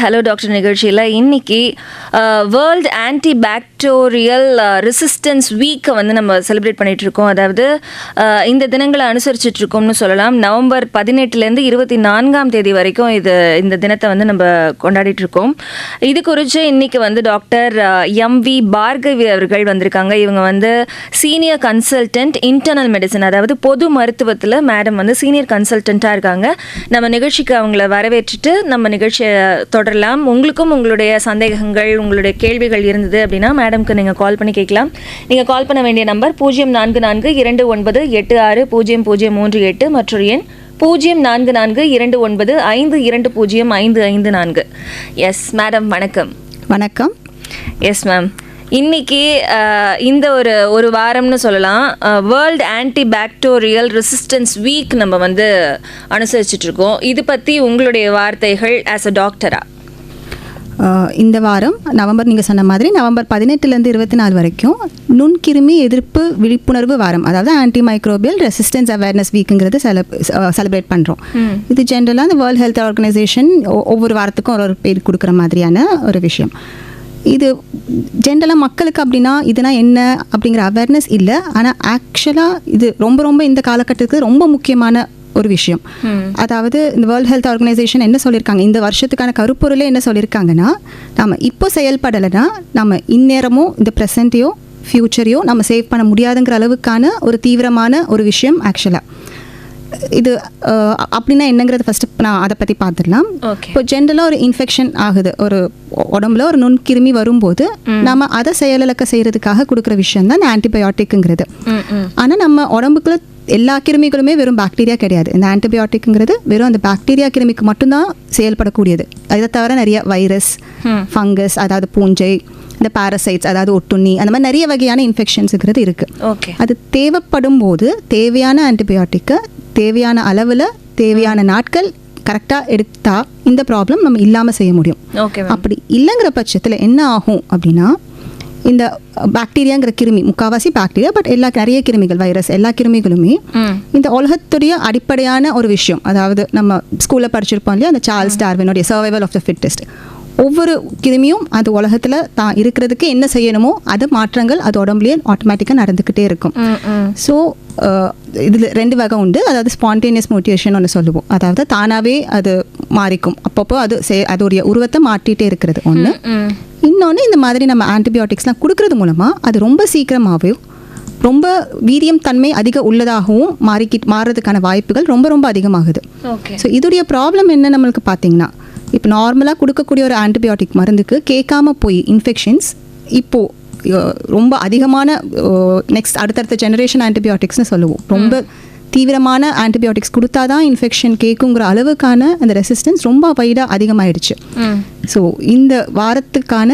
Hello doctor நிகழ்ச்சியில் இன்னைக்கு world anti bacterial resistance வீக்கை வந்து நம்ம செலிப்ரேட் பண்ணிட்டு இருக்கோம். அதாவது இந்த தினங்களை அனுசரிச்சுட்டு இருக்கோம்னு சொல்லலாம். நவம்பர் 18 24 தேதி வரைக்கும் இந்த தினத்தை வந்து நம்ம கொண்டாடிட்டு இருக்கோம். இது குறித்து இன்னைக்கு வந்து டாக்டர் எம்வி பார்கவி அவர்கள் வந்திருக்காங்க. இவங்க வந்து சீனியர் கன்சல்டன்ட் இன்டர்னல் மெடிசன், அதாவது பொது மருத்துவத்தில் மேடம் வந்து சீனியர் கன்சல்டண்ட்டாக இருக்காங்க. நம்ம நிகழ்ச்சிக்கு அவங்கள வரவேற்றுட்டு நம்ம நிகழ்ச்சியை தொடரலாம். உங்களுக்கும் உங்களுடைய சந்தேகங்கள், உங்களுடைய கேள்விகள் இருந்தது அப்படின்னா மேடம்க்கு நீங்கள் கால் பண்ணி கேட்கலாம். நீங்கள் கால் பண்ண வேண்டிய நம்பர் 0442986038 மற்றொரு எண் 044295205554. எஸ் மேடம், வணக்கம். வணக்கம். எஸ் மேம், இன்னைக்கு இந்த ஒரு வாரம்னு சொல்லலாம், world anti bacterial resistance week நம்ம வந்து அனுசரிச்சுட்டு இருக்கோம். இது பற்றி உங்களுடைய வார்த்தைகள் ஆஸ் அ டாக்டரா? இந்த வாரம் நீங்கள் சொன்ன மாதிரி நவம்பர் 18 24 வரைக்கும் நுண்கிருமி எதிர்ப்பு விழிப்புணர்வு வாரம், அதாவது ஆன்டி மைக்ரோபியல் ரெசிஸ்டன்ஸ் அவேர்னஸ் வீக்குங்கிறது செலிப்ரேட் பண்ணுறோம். இது ஜென்ரலாக இந்த வேர்ல்ட் ஹெல்த் ஆர்கனைசேஷன் ஒவ்வொரு வாரத்துக்கும் ஒரு பேர் கொடுக்குற மாதிரியான ஒரு விஷயம். இது ஜென்ரலாக மக்களுக்கு அப்படின்னா இதுனா என்ன அப்படிங்கிற அவேர்னஸ் இல்லை. ஆனால் ஆக்சுவலாக இது ரொம்ப ரொம்ப இந்த காலகட்டத்துக்கு ரொம்ப முக்கியமான ஒரு விஷயம். அதாவது இந்த வேர்ல்ட் ஹெல்த் ஆர்கனைசேஷன் என்ன சொல்லியிருக்காங்க, இந்த வருஷத்துக்கான கருப்பொருளே என்ன சொல்லியிருக்காங்கன்னா, நம்ம இப்போ செயல்படலைன்னா நம்ம இந்நேரமோ இந்த ப்ரெசண்ட்டையோ ஃப்யூச்சரையோ நம்ம சேவ் பண்ண முடியாதுங்கிற அளவுக்கான ஒரு தீவிரமான ஒரு விஷயம். ஆக்சுவலாக இது அப்படின்னா என்னங்கிறது ஃபர்ஸ்ட் நான் அதை பற்றி பார்த்துடலாம். இப்போ ஜென்ரலாக ஒரு இன்ஃபெக்ஷன் ஆகுது, ஒரு உடம்புல ஒரு நுண்கிருமி வரும்போது நம்ம அதை செயலிழக்க செய்யறதுக்காக கொடுக்குற விஷயம் தான் இந்த ஆன்டிபயோட்டிக்குங்கிறது. ஆனால் நம்ம உடம்புக்குள்ள எல்லா கிருமிகளுமே வெறும் பாக்டீரியா கிடையாது. இந்த ஆன்டிபயோட்டிக்ங்கிறது வெறும் அந்த பாக்டீரியா கிருமிக்கு மட்டும்தான் செயல்படக்கூடியது. அதை தவிர நிறைய வைரஸ், ஃபங்கஸ், அதாவது பூஞ்சை, இந்த பாரசைட்ஸ், அதாவது ஒட்டுண்ணி, அந்த மாதிரி நிறைய வகையான இன்ஃபெக்ஷன்ஸுங்கிறது இருக்குது. அது தேவைப்படும் போது தேவையான ஆன்டிபயோட்டிக்கை தேவையான அளவில் தேவையான நாட்கள் கரெக்டாக எடுத்தா இந்த ப்ராப்ளம் நம்ம இல்லாமல் செய்ய முடியும். அப்படி இல்லைங்கிற பட்சத்தில் என்ன ஆகும் அப்படின்னா, இந்த பாக்டீரியாங்கிற கிருமி, முக்கால்வாசி பாக்டீரியா, பட் நிறைய கிருமிகள், வைரஸ், எல்லா கிருமிகளுமே இந்த உலகத்துடைய அடிப்படையான ஒரு விஷயம். அதாவது நம்ம ஸ்கூலில் படிச்சிருப்போம் இல்லையா, அந்த சார்ல்ஸ் டார்வினுடைய சர்வைவல் ஆஃப் த ஃபிட்டஸ்ட். ஒவ்வொரு கிருமியும் அது உலகத்தில் தான் இருக்கிறதுக்கு என்ன செய்யணுமோ அது மாற்றங்கள் அது உடம்புலேயே ஆட்டோமேட்டிக்காக நடந்துக்கிட்டே இருக்கும். ஸோ இதில் 2 வகை உண்டு. அதாவது ஸ்பான்டேனியஸ் மியூட்டேஷன் ஒன்று சொல்லுவோம், அதாவது தானாகவே அது மாறிக்கும், அப்பப்போ அது அதோடைய உருவத்தை மாற்றிட்டே இருக்கிறது ஒன்று. இன்னொன்று, இந்த மாதிரி நம்ம ஆன்டிபயோட்டிக்ஸ்லாம் கொடுக்கறது மூலமாக அது ரொம்ப சீக்கிரமாகவும் ரொம்ப வீரியம் தன்மை அதிக உள்ளதாகவும் மாறுறதுக்கான வாய்ப்புகள் ரொம்ப ரொம்ப அதிகமாகுது. ஸோ இதோடைய ப்ராப்ளம் என்ன நம்மளுக்கு பார்த்தீங்கன்னா, இப்போ நார்மலாக கொடுக்கக்கூடிய ஒரு ஆன்டிபயோட்டிக் மருந்துக்கு கேட்காம போய் இன்ஃபெக்ஷன்ஸ் இப்போது ரொம்ப அதிகமான நெக்ஸ்ட் அடுத்தடுத்த ஜெனரேஷன் ஆன்டிபயோட்டிக்ஸ்னு சொல்லுவோம். ரொம்ப தீவிரமான ஆன்டிபயோட்டிக்ஸ் கொடுத்தா தான் இன்ஃபெக்ஷன் கேட்குங்கிற அளவுக்கான அந்த ரெசிஸ்டன்ஸ் ரொம்ப வைடாக அதிகமாகிடுச்சு. ஸோ இந்த வாரத்துக்கான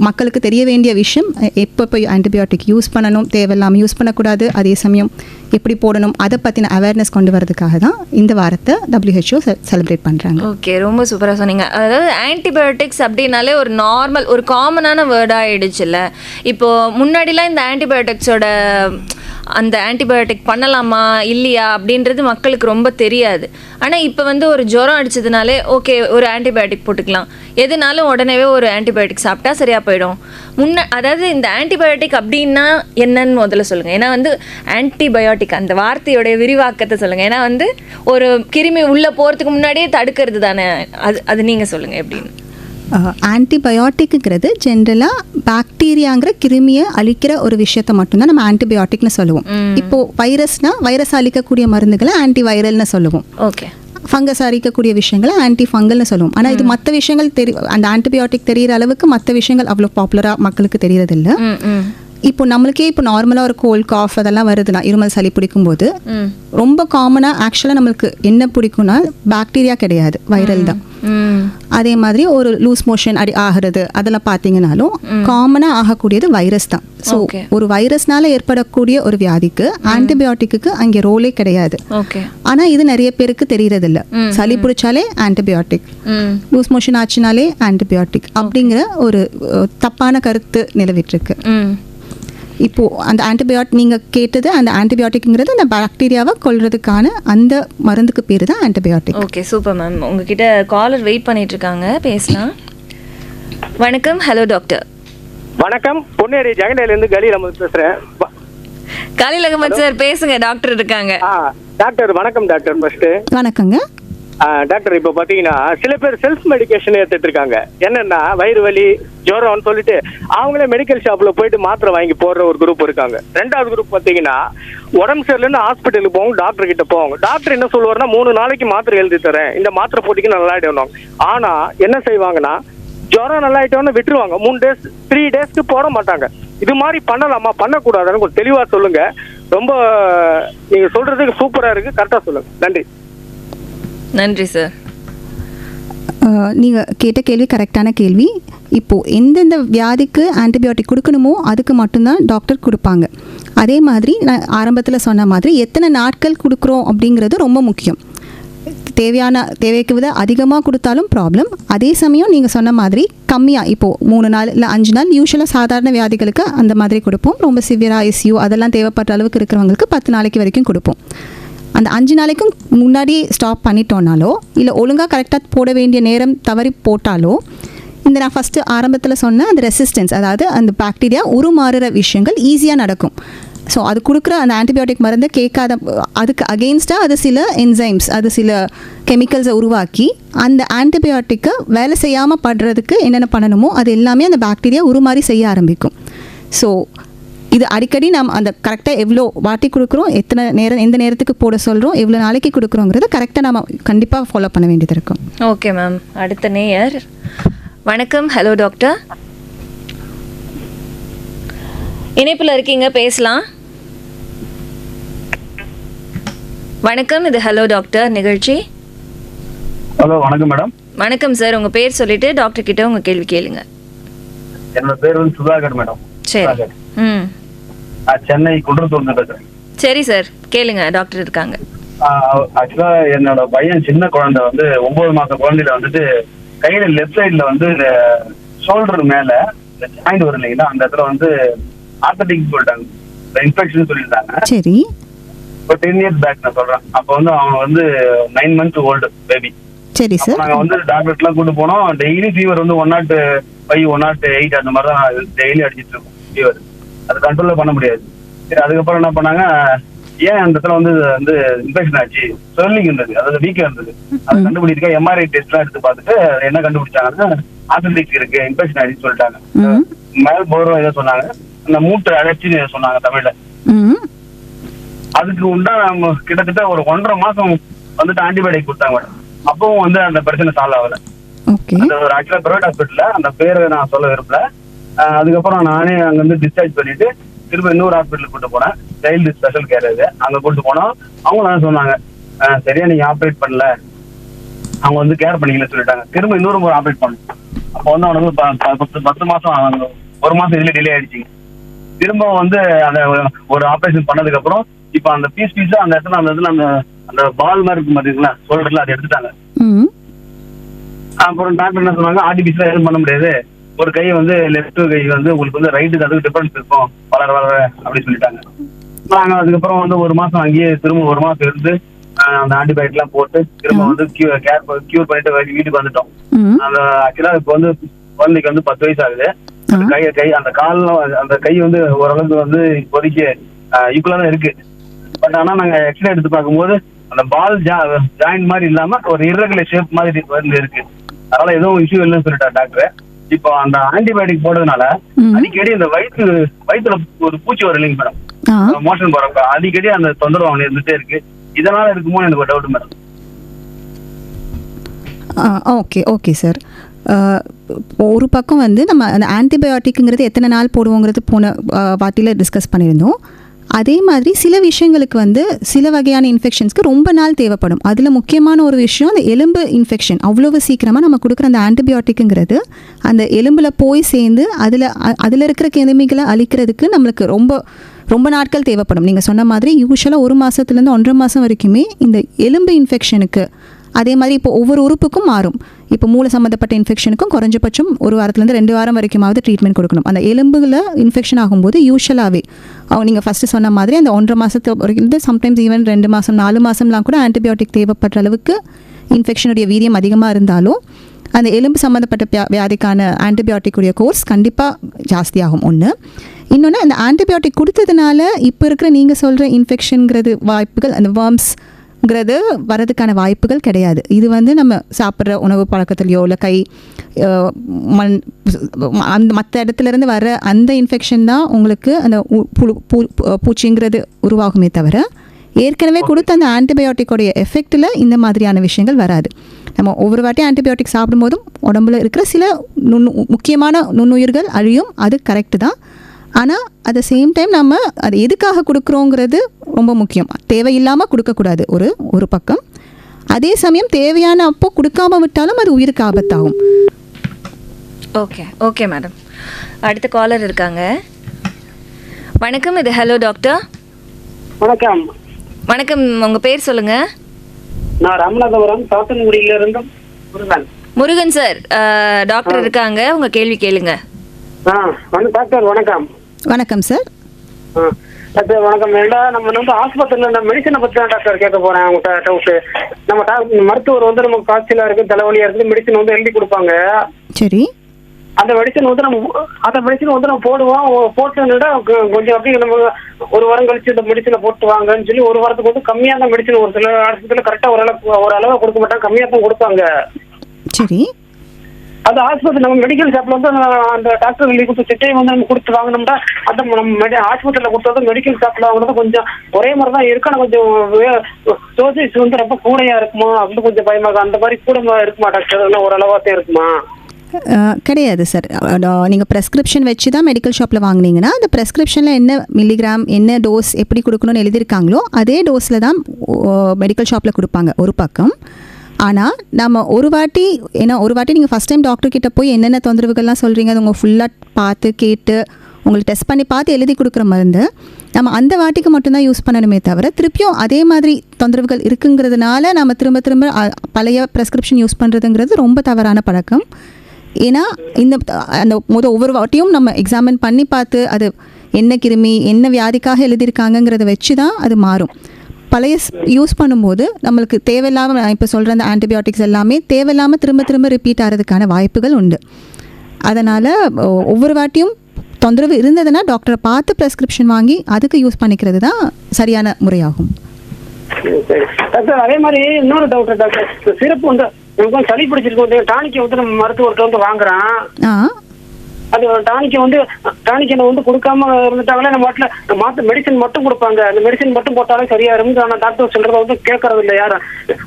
மக்களுக்கு தெரிய வேண்டிய விஷயம், எப்போ போய் ஆன்டிபயோட்டிக் யூஸ் பண்ணணும், தேவையில்லாமல் யூஸ் பண்ணக்கூடாது, அதே சமயம் எப்படி போடணும், அதை பற்றின அவேர்னஸ் கொண்டு வரதுக்காக தான் இந்த வாரத்தை WHO செலிப்ரேட் பண்ணுறாங்க. ஓகே, ரொம்ப சூப்பராக சொன்னீங்க. அதாவது ஆன்டிபயோட்டிக்ஸ் அப்படின்னாலே ஒரு நார்மல், ஒரு காமனான வேர்டாக ஆயிடுச்சுல்ல. இப்போது முன்னாடிலாம் இந்த ஆன்டிபயோட்டிக்ஸோட அந்த ஆன்டிபயோட்டிக் பண்ணலாமா இல்லையா அப்படின்றது மக்களுக்கு ரொம்ப தெரியாது. ஆனால் இப்போ வந்து ஒரு ஜுரம் அடிச்சதுனாலே ஓகே ஒரு ஆன்டிபயோட்டிக் போட்டுக்கலாம், எதுனாலும் உடனே ஒரு ஆன்டிபயோட்டிக் சாப்பிட்டா சரியாக போயிடும். அதாவது இந்த ஆன்டிபயோட்டிக் அப்படின்னா என்னன்னு முதல்ல சொல்லுங்கள். ஏன்னா வந்து ஆன்டிபயோட்டிக் அந்த வார்த்தையோடைய விரிவாக்கத்தை சொல்லுங்கள். ஏன்னா வந்து ஒரு கிருமி உள்ளே போகிறதுக்கு முன்னாடியே தடுக்கிறது தானே, அது நீங்கள் சொல்லுங்கள் எப்படின்னு. ஆன்டிபயோட்டிக்ங்கிறது ஜென்ரலாக பாக்டீரியாங்கிற கிருமியை அழிக்கிற ஒரு விஷயத்தை மட்டும்தான் நம்ம ஆன்டிபயோட்டிக்னு சொல்லுவோம். இப்போ வைரஸ் அழிக்கக்கூடிய மருந்துகளை ஆன்டிவைரல்னு சொல்லுவோம். ஓகே. ஃபங்கஸ் அழிக்கக்கூடிய விஷயங்களை ஆன்டி ஃபங்கல்னு சொல்லுவோம். ஆனால் இது மற்ற விஷயங்கள் அந்த ஆன்டிபயோட்டிக் தெரிகிற அளவுக்கு மற்ற விஷயங்கள் அவ்வளோ பாப்புலராக மக்களுக்கு தெரியறதில்ல. இப்போ நம்மளுக்கே இப்போ நார்மலாக ஒரு கோல்ட் காஃப் அதெல்லாம் வருதுன்னா, இருமல் சளி பிடிக்கும்போது ரொம்ப காமனாக ஆக்சுவலாக நம்மளுக்கு என்ன பிடிக்கும்னா பாக்டீரியா கிடையாது, வைரல் தான். அதே மாதிரி ஒரு லூஸ் மோஷன் ஆகிறது அதெல்லாம் பார்த்தீங்கன்னாலும் காமனாக ஆகக்கூடியது வைரஸ் தான். ஸோ ஒரு வைரஸ்னால ஏற்படக்கூடிய ஒரு வியாதிக்கு ஆன்டிபயோட்டிக்கு அங்கே ரோலே கிடையாது. ஆனால் இது நிறைய பேருக்கு தெரியறதில்ல. சளி பிடிச்சாலே ஆன்டிபயோட்டிக், லூஸ் மோஷன் ஆச்சுனாலே ஆன்டிபயோட்டிக் அப்படிங்கிற ஒரு தப்பான கருத்து நிலவிட்டு இருக்கு. இப்போது அந்த ஆன்டிபயோட்டிக் நீங்கள் கேட்டது, அந்த ஆன்டிபயோட்டிக்ங்கிறது அந்த பாக்டீரியாவை கொல்றதுக்கான அந்த மருந்துக்கு பேர் தான் ஆன்டிபயோட்டிக். Okay, super ma'am. உங்ககிட்ட காலர் வெயிட் பண்ணிட்டு இருக்காங்க, பேசலாம். வணக்கம். Hello doctor. வணக்கம். பொன்னேரி ஜெகண்டேலேருந்து கலீல் அஹமது பேசுகிறேன். கலீல் அகமது சார் பேசுங்க, டாக்டர் இருக்காங்க. டாக்டர் வணக்கம். டாக்டர் ஃபர்ஸ்ட் வணக்கங்க டாக்டர். இப்போ பார்த்தீங்கன்னா சில பேர் செல்ஃப் மெடிக்கேஷன் எடுத்துட்டு இருக்காங்க. என்னன்னா வயிறு வலி, ஜுரம்னு சொல்லிட்டு அவங்களே மெடிக்கல் ஷாப்ல போயிட்டு மாத்திரை வாங்கி போடுற ஒரு குரூப் இருக்காங்க. ரெண்டாவது குரூப் பார்த்தீங்கன்னா உடம்பு சரியில்லைன்னு ஹாஸ்பிட்டலுக்கு போவாங்க, டாக்டர் கிட்ட போவாங்க. டாக்டர் என்ன சொல்லுவாருன்னா 3 நாளைக்கு மாத்திரை எழுதி தரேன், இந்த மாத்திரை போட்டிக்கு நல்லா ஆயிடுவாங்க. ஆனா என்ன செய்வாங்கன்னா ஜுரம் நல்லா ஆயிட்டோன்னு விட்டுருவாங்க. 3 டேஸ்க்கு போட மாட்டாங்க. இது மாதிரி பண்ணலாமா பண்ணக்கூடாதுன்னு கொஞ்சம் தெளிவா சொல்லுங்க. ரொம்ப நீங்க சொல்றதுக்கு சூப்பரா இருக்கு, கரெக்டா சொல்லுங்க. நன்றி. நன்றி சார். நீங்கள் கேட்ட கேள்வி கரெக்டான கேள்வி. இப்போது எந்தெந்த வியாதிக்கு ஆன்டிபயோட்டிக் கொடுக்கணுமோ அதுக்கு மட்டும்தான் டாக்டர் கொடுப்பாங்க. அதே மாதிரி நான் ஆரம்பத்தில் சொன்ன மாதிரி எத்தனை நாட்கள் கொடுக்குறோம் அப்படிங்கிறது ரொம்ப முக்கியம். தேவைக்கு விட அதிகமாக கொடுத்தாலும் ப்ராப்ளம். அதே சமயம் நீங்கள் சொன்ன மாதிரி கம்மியாக, இப்போது 3 நாள் இல்லை 5 நாள் யூஸ்வலாக சாதாரண வியாதிகளுக்கு அந்த மாதிரி கொடுப்போம். ரொம்ப சிவியராக ஐசியூ அதெல்லாம் தேவைப்பட்ட அளவுக்கு இருக்கிறவங்களுக்கு 10 நாளைக்கு வரைக்கும் கொடுப்போம். அந்த 5 நாளைக்கும் முன்னாடி ஸ்டாப் பண்ணிட்டோன்னாலோ இல்லை ஒழுங்காக கரெக்டாக போட வேண்டிய நேரம் தவறி போட்டாலோ இந்த நான் ஃபஸ்ட்டு ஆரம்பத்தில் சொன்ன அந்த ரெசிஸ்டன்ஸ், அதாவது அந்த பாக்டீரியா உருமாறுற விஷயங்கள் ஈஸியாக நடக்கும். ஸோ அது கொடுக்குற அந்த ஆன்டிபயோட்டிக் மருந்தை கேட்காத, அதுக்கு அகெயின்ஸ்டாக அது சில என்சைம்ஸ், அது சில கெமிக்கல்ஸை உருவாக்கி அந்த ஆன்டிபயோட்டிக்கை வேலை செய்யாமல் படுறதுக்கு என்னென்ன பண்ணணுமோ அது எல்லாமே அந்த பாக்டீரியா உருமாறி செய்ய ஆரம்பிக்கும். ஸோ இது அடிக்கடி நாம் அந்த கரெக்டாக எவ்வளோ வாட்டி கொடுக்குறோம், எத்தனை நேரம் எந்த நேரத்துக்கு போட சொல்கிறோம், எவ்வளோ நாளைக்கு கொடுக்குறோங்கிறத கரெக்டாக நம்ம கண்டிப்பாக ஃபாலோ பண்ண வேண்டியது இருக்கும். Okay ma'am. அடுத்த நேயர். வணக்கம். ஹலோ டாக்டர், இணைப்பில் இருக்கீங்க, பேசலாம். வணக்கம், இது ஹலோ டாக்டர் நிகழ்ச்சி. ஹலோ, வணக்கம் மேடம். வணக்கம் சார். உங்கள் பேர் சொல்லிட்டு டாக்டர் கிட்ட உங்கள் கேள்வி கேளுங்க. என்னோட பேர் வந்து சுதாகர் மேடம். சரி. சென்னை குன்றத்தூர்ல பேசுறேன். சரி சார், கேளுங்க, டாக்டர் இருக்காங்க. ஆக்சுவலா என்னோட பையன் சின்ன குழந்தை வந்து 9 மாச குழந்தையில வந்துட்டு கையில லெஃப்ட் சைட்ல வந்து ஷோல்டர் மேல ஜாயிண்ட் வரும் இல்லைங்களா, அந்த இடத்துல வந்து ஆர்த்தடிக் சொல்லிட்டாங்க, இன்ஃபெக்ஷன் சொல்லிட்டாங்க. சரி. இப்போ 10 years பேக் நான் சொல்றேன். அப்போ வந்து அவன் வந்து 9 months ஓல்டு பேபி. சரி சார். நாங்க வந்து டாக்டர்லாம் கூட்டு போனோம். டெய்லி ஃபீவர் வந்து 105, 108 அந்த மாதிரி தான் டெய்லி அடிச்சிட்டு இருக்கும் ஃபீவர். அது கண்ட்ரோல் பண்ண முடியாது. சரி, அதுக்கப்புறம் என்ன பண்ணாங்க, ஏன் அந்த இடத்துல வந்து இன்ஃபெக்ஷன் ஆச்சு, ஸ்வெல்லிங் இருந்தது, அதாவது வீக்கா இருந்தது. அதை கண்டுபிடிக்க எம்ஆர்ஐ டெஸ்ட் எல்லாம் எடுத்து பார்த்துட்டு என்ன கண்டுபிடிச்சாங்கன்னா ஆர்த்தடிக் இருக்கு, இன்ஃபெக்ஷன் ஆயிடுச்சு சொல்லிட்டாங்க. மேல் போறோம் ஏதோ சொன்னாங்க, அந்த மூட்டு அழைச்சின்னு சொன்னாங்க தமிழ்ல. அதுக்கு உண்டா கிட்டத்தட்ட ஒரு 1.5 மாசம் வந்துட்டு ஆன்டிபயோட்டிக் கொடுத்தாங்க மேடம். அப்பவும் வந்து அந்த பிரச்சனை சால்வ் ஆகல. அந்த ஒரு ஆக்சுவலா பிரைவேட் ஹாஸ்பிட்டல்ல, அந்த பேரை நான் சொல்ல விரும்பல. அதுக்கப்புறம் நானே அங்க வந்து டிஸ்சார்ஜ் பண்ணிட்டு திரும்ப இன்னொரு ஹாஸ்பிட்டலுக்கு கூட்டு போனேன், சைல்டு ஸ்பெஷல் கேர். அங்க கூட்டு போனோம். அவங்க என்ன சொன்னாங்க, சரியா நீங்க ஆப்ரேட் பண்ணல, அவங்க வந்து கேர் பண்ணிக்கல சொல்லிட்டாங்க. திரும்ப இன்னொரு முறை ஆப்ரேட் பண்ணோம். அப்போ வந்து அவனுக்கு 10 மாசம் 1 மாசம் இதுல டிலே ஆயிடுச்சு. திரும்ப வந்து அந்த ஒரு ஆப்ரேஷன் பண்ணதுக்கு அப்புறம் இப்ப அந்த பீஸா அந்த இடத்துல அந்த பால் மாதிரி இருக்கு பாத்தீங்களா ஷோல்டர்ல, அதை எடுத்துட்டாங்க. அப்புறம் டாக்டர் என்ன சொன்னாங்க, ஆர்டிபிசியலா எதுவும் பண்ண முடியாது, ஒரு கை வந்து லெஃப்ட் கை வந்து உங்களுக்கு வந்து ரைட்டுக்கு அதுக்கு டிஃபரன்ஸ் இருக்கும் வளர அப்படின்னு சொல்லிட்டாங்க. நாங்க அதுக்கப்புறம் வந்து 1 மாசம் அங்கேயே திரும்ப 1 மாசம் இருந்து அந்த ஆன்டிபயோட்டிக் எல்லாம் போட்டு திரும்ப வந்து கியூர் பண்ணிட்டு வீட்டுக்கு வந்துட்டோம். அந்த ஆக்சுவலா இப்ப வந்து குழந்தைக்கு வந்து 10 வயசு ஆகுது. கை அந்த கால அந்த கை வந்து ஓரளவுக்கு வந்து இப்போதைக்கு ஈக்குவலா தான் இருக்கு. பட் ஆனா நாங்க எக்ஸ்ரே எடுத்து பார்க்கும்போது அந்த பால் ஜாயிண்ட் மாதிரி இல்லாம ஒரு irregular ஷேப் மாதிரி இருக்கு. அதனால எதுவும் இஷ்யூ இல்லைன்னு சொல்லிட்டார் டாக்டர். இப்போ அந்த ஆன்டிபயோட்டிக் போடுறதுனால அடிக்கடி இந்த வயிற்றுல ஒரு பூச்சி வரும் இல்லைங்க மேடம், மோஷன் போறப்ப அடிக்கடி அந்த தொந்தரவு அவனுக்கு இருந்துட்டே இருக்கு. இதனால இருக்குமோ எனக்கு ஒரு டவுட் மேடம். Okay sir. ஒரு பக்கம் வந்து நம்ம அந்த ஆன்டிபயோட்டிக்ங்கிறது எத்தனை நாள் போடுவோங்கிறது போன வாட்டியில் டிஸ்கஸ் பண்ணியிருந்தோம். அதே மாதிரி சில விஷயங்களுக்கு வந்து சில வகையான இன்ஃபெக்ஷன்ஸ்க்கு ரொம்ப நாள் தேவைப்படும். அதில் முக்கியமான ஒரு விஷயம் அந்த எலும்பு இன்ஃபெக்ஷன். அவ்வளவு சீக்கிரமாக நம்ம கொடுக்குற அந்த ஆன்டிபயோட்டிக்குங்கிறது அந்த எலும்பில் போய் சேர்ந்து அதில் இருக்கிற கிருமிகளை அழிக்கிறதுக்கு நம்மளுக்கு ரொம்ப நாட்கள் தேவைப்படும். நீங்கள் சொன்ன மாதிரி யூஸ்வலாக 1 மாதத்துலேருந்து 1.5 மாதம் வரைக்குமே இந்த எலும்பு இன்ஃபெக்ஷனுக்கு. அதே மாதிரி இப்போ ஒவ்வொரு உறுப்புக்கும் மாறும். இப்போ மூளை சம்மந்தப்பட்ட இன்ஃபெக்ஷனுக்கும் குறைஞ்சபட்சம் ஒரு வாரத்துலேருந்து 2 வாரம் வரைக்குமாவது ட்ரீட்மெண்ட் கொடுக்கணும். அந்த எலும்புல இன்ஃபெக்ஷன் ஆகும்போது யூஷுவலாகவே நீங்கள் ஃபஸ்ட்டு சொன்ன மாதிரி அந்த 1.5 மாதத்து வரைக்கும் சம்டைம்ஸ் ஈவன் 2 மாதம் 4 மாதம்லாம் கூட ஆன்டிபயோட்டிக் தேவைப்படுற அளவுக்கு இன்ஃபெக்ஷனுடைய வீரியம் அதிகமாக இருந்தாலும் அந்த எலும்பு சம்மந்தப்பட்ட வியாதிக்கான ஆன்டிபயோட்டிக்குடைய கோர்ஸ் கண்டிப்பாக ஜாஸ்தியாகும். ஒன்று. இன்னொன்று, அந்த ஆன்டிபயோட்டிக் கொடுத்ததுனால இப்போ இருக்கிற நீங்கள் சொல்கிற இன்ஃபெக்ஷனுங்கிறது வாய்ப்புகள், அந்த வேர்ம்ஸ்ங்கிறது வரதுக்கான வாய்ப்புகள் கிடையாது. இது வந்து நம்ம சாப்பிட்ற உணவு பழக்கத்துலையோ இல்லை கை மண் அந்த மற்ற இடத்துலேருந்து வர அந்த இன்ஃபெக்ஷன் தான் உங்களுக்கு அந்த பூச்சிங்கிறது உருவாகுமே தவிர ஏற்கனவே கொடுத்த அந்த ஆன்டிபயோட்டிக்கோடைய எஃபெக்டில் இந்த மாதிரியான விஷயங்கள் வராது. நம்ம ஒவ்வொரு வாட்டி ஆன்டிபயோட்டிக் சாப்பிடும்போதும் உடம்புல இருக்கிற சில முக்கியமான நுண்ணுயிர்கள் அழியும், அது கரெக்டு தான். ஆனால் அட் த சேம் டைம் நம்ம அது எதுக்காக கொடுக்குறோங்கிறது ரொம்ப முக்கியம். தேவையில்லாமல் கொடுக்கக்கூடாது ஒரு பக்கம். அதே சமயம் தேவையான அப்போ கொடுக்காம விட்டாலும் அது உயிருக்கு ஆபத்தாகும். Okay madam. அடுத்த காலர் இருக்காங்க. வணக்கம், இது ஹலோ டாக்டர். வணக்கம். வணக்கம், உங்கள் பேர் சொல்லுங்கள். நான் ராமநாதபுரம் சாத்தன்குடியில இருந்து முருகன். முருகன் சார், டாக்டர் இருக்காங்க, உங்கள் கேள்வி கேளுங்க. டாக்டர் வணக்கம். வணக்கம் சார். டாக்டர் வணக்கம். நம்ம வந்து ஆஸ்பத்திரியில் இந்த மெடிசனை பற்றி தான் டாக்டர் கேட்க போகிறேன். உங்கள்கிட்ட டவுட்டு. நம்ம மருத்துவர் வந்து நமக்கு காய்ச்சலாக இருக்குது, தலைவலியாக இருக்குது, மெடிசன் வந்து எழுதி கொடுப்பாங்க. சரி. அந்த மெடிசன் வந்து நம்ம போடுவோம். போட்டுன்னா கொஞ்சம் அப்படி நம்ம ஒரு வாரம் கழிச்சு இந்த மெடிசனை போட்டு வாங்கன்னு சொல்லி ஒரு வாரத்துக்கு வந்து கம்மியாக தான் மெடிசன், ஒரு சில ஆஸ்பத்திரியில் கரெக்டாக ஒரு அளவு கொடுக்க மாட்டாங்க, கம்மியாக தான் கொடுப்பாங்க. சரி. அது ஆஸ்பத்திரி நம்ம மெடிக்கல் ஷாப்ல வந்து அந்த டாக்டர் எழுதி கொடுத்த சிட்டையை வந்து நம்ம கொடுத்து வாங்கினோம்னா அந்த நம்ம ஆஸ்பத்திரியில் கொடுத்தது மெடிக்கல் ஷாப்ல வாங்கினது கொஞ்சம் ஒரே மாதிரி தான் இருக்கு. ஆனால் கொஞ்சம் டோசேஜ் வந்து ரொம்ப கூடையா இருக்குமா அப்படின்னு கொஞ்சம் பயமா இருக்கு. அந்த மாதிரி கூட இருக்குமா டாக்டர்? இல்லை ஒரு அளவாத்தே இருக்குமா? கிடையாது சார். நீங்கள் ப்ரெஸ்கிரிப்ஷன் வச்சு தான் மெடிக்கல் ஷாப்பில் வாங்கினீங்கன்னா அந்த ப்ரெஸ்கிரிப்ஷனில் என்ன மில்லிகிராம் என்ன டோஸ் எப்படி கொடுக்கணும்னு எழுதியிருக்காங்களோ அதே டோஸில் தான் மெடிக்கல் ஷாப்பில் கொடுப்பாங்க ஒரு பக்கம். ஆனால் நம்ம ஒரு வாட்டி நீங்கள் ஃபஸ்ட் டைம் டாக்டர் கிட்ட போய் என்னென்ன தொந்தரவுகள்லாம் சொல்கிறீங்க அது உங்கள் ஃபுல்லாக பார்த்து கேட்டு உங்களுக்கு டெஸ்ட் பண்ணி பார்த்து எழுதி கொடுக்குற மருந்து நம்ம அந்த வாட்டிக்கு மட்டும்தான் யூஸ் பண்ணணுமே தவிர திருப்பியும் அதே மாதிரி தொந்தரவுகள் இருக்குங்கிறதுனால நம்ம திரும்ப பழைய ப்ரெஸ்கிரிப்ஷன் யூஸ் பண்ணுறதுங்கிறது ரொம்ப தவறான பழக்கம். ஏன்னா அந்த ஒவ்வொரு வாட்டியும் நம்ம எக்ஸாமின் பண்ணி பார்த்து அது என்ன கிருமி என்ன வியாதிக்காக எழுதியிருக்காங்கங்கிறத வச்சு தான் அது மாறும். பழைய யூஸ் பண்ணும்போது நம்மளுக்கு தேவையில்லாமல் நான் இப்போ சொல்கிற அந்த ஆன்டிபயோட்டிக்ஸ் எல்லாமே தேவையில்லாமல் திரும்ப ரிப்பீட் ஆகிறதுக்கான வாய்ப்புகள் உண்டு. அதனால் ஒவ்வொரு வாட்டியும் தொந்தரவு இருந்ததுன்னா டாக்டரை பார்த்து ப்ரெஸ்கிரிப்ஷன் வாங்கி அதுக்கு யூஸ் பண்ணிக்கிறது தான் சரியான முறையாகும். டாக்டர் அதே மாதிரி இன்னொரு டாக்டர் சிறப்பு வந்து எனக்கு சளி பிடிச்சிருக்கு, டானிக்கை வந்து நம்ம மருத்துவர்கிட்ட வந்து வாங்குறான். அது டானிக்கை வந்து கொடுக்காம இருந்துட்டாங்களே நம்ம வீட்டில் மாற்ற மெடிசன் மட்டும் கொடுப்பாங்க. அந்த மெடிசன் மட்டும் போட்டாலும் சரியா இருந்து. ஆனால் டாக்டர் சொல்றத வந்து கேட்கறது இல்லை யாரும்.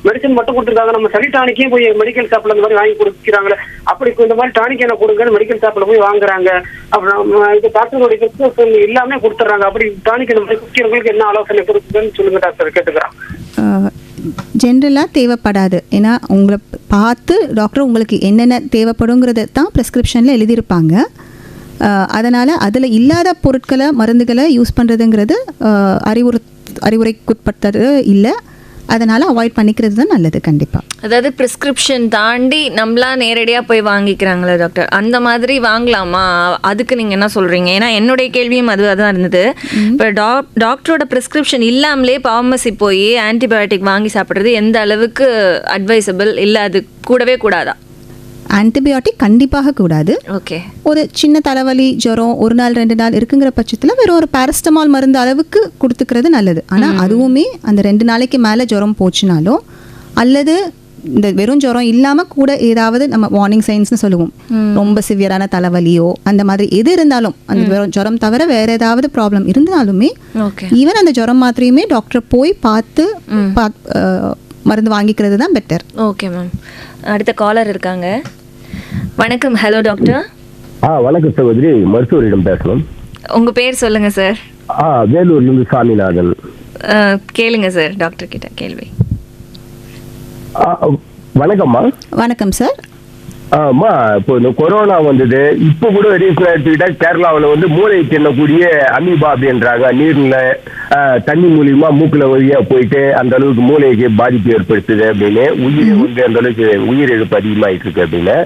மெடிசன் மட்டும் கொடுத்துருக்காங்க, நம்ம சளி டானிக்கே போய் மெடிக்கல் ஷாப்ல இந்த மாதிரி வாங்கி கொடுக்குறாங்களே, அப்படி இந்த மாதிரி டானிக் என்ன கொடுங்கன்னு மெடிக்கல் ஷாப்ல போய் வாங்குறாங்க. அப்புறம் இது டாக்டருடைய பிரிஸ்கிரிப்ஷன் எல்லாமே கொடுத்துட்றாங்க. அப்படி டானிக் இந்த மாதிரி குடிக்கிறவங்களுக்கு என்ன ஆலோசனை கொடுக்குதுன்னு சொல்லுங்க டாக்டர், கேட்டுக்கிறேன். ஜென்ரலாக தேவைப்படாது. ஏன்னா உங்களை பார்த்து டாக்டர் உங்களுக்கு என்னென்ன தேவைப்படுங்கிறத தான் ப்ரெஸ்கிரிப்ஷனில் எழுதியிருப்பாங்க. அதனால் அதில் இல்லாத பொருட்களை மருந்துகளை யூஸ் பண்ணுறதுங்கிறது அறிவுரைக்குட்பட்டது இல்லை. அதனால் அவாய்ட் பண்ணிக்கிறது தான் நல்லது கண்டிப்பாக. அதாவது ப்ரிஸ்கிரிப்ஷன் தாண்டி நம்மளா நேரடியாக போய் வாங்கிக்கிறாங்களே டாக்டர், அந்த மாதிரி வாங்கலாமா? அதுக்கு நீங்கள் என்ன சொல்கிறீங்க? ஏன்னா என்னுடைய கேள்வியும் அதுவாக தான் இருந்தது. இப்போ டாக்டரோட ப்ரிஸ்கிரிப்ஷன் இல்லாமலே ஃபார்மசி போய் ஆன்டிபயோட்டிக் வாங்கி சாப்பிட்றது எந்த அளவுக்கு அட்வைசபிள் இல்லை? அது கூடவே கூடாதா? ஆன்டிபயோட்டிக் கண்டிப்பாக கூடாது. ஓகே. ஒரு சின்ன தலைவலி ஜுரம் 1 நாள் 2 நாள் இருக்குங்கிற பட்சத்தில் வெறும் ஒரு பேரஸ்டமால் மருந்து அளவுக்கு கொடுத்துக்கிறது நல்லது. ஆனால் அதுவுமே அந்த 2 நாளைக்கு மேலே ஜுரம் போச்சுனாலோ அல்லது இந்த வெறும் ஜுரம் இல்லாமல் கூட ஏதாவது நம்ம வார்னிங் சைன்ஸ்னு சொல்லுவோம், ரொம்ப சிவியரான தலைவலியோ அந்த மாதிரி எது இருந்தாலும் அந்த ஜுரம் தவிர வேற ஏதாவது ப்ராப்ளம் இருந்தாலுமே ஈவன் அந்த ஜுரம் மாத்திரையுமே டாக்டரை போய் பார்த்து மருந்து வாங்கிக்கிறது தான் பெட்டர். Okay ma'am. அடுத்த காலர் இருக்காங்க. வணக்கம். Hello doctor. வணக்கம் சகோதரி, மருத்துவரிடம் பேசணும். உங்க பேர் சொல்லுங்க சார். வேலூர்ல இருந்து சாமிநாதன். கேளுங்க சார் டாக்டர் கிட்ட கேள்வி. வணக்கம்மா. வணக்கம் சார். ஆமா, இப்போ இந்த கொரோனா வந்தது. இப்போ கூட ரீசனா எடுத்துக்கிட்டா கேரளாவில் வந்து மூளை தின்னக்கூடிய அமீபா அப்படின்றாங்க. நீர்ல தண்ணி மூலியமா மூக்குல வழியா போயிட்டு அந்த அளவுக்கு மூளைக்கு பாதிப்பு ஏற்படுத்துது அப்படின்னு, உயிரை வந்து அந்த அளவுக்கு உயிரிழப்பு அதிகமாயிட்டு இருக்கு அப்படின்னு.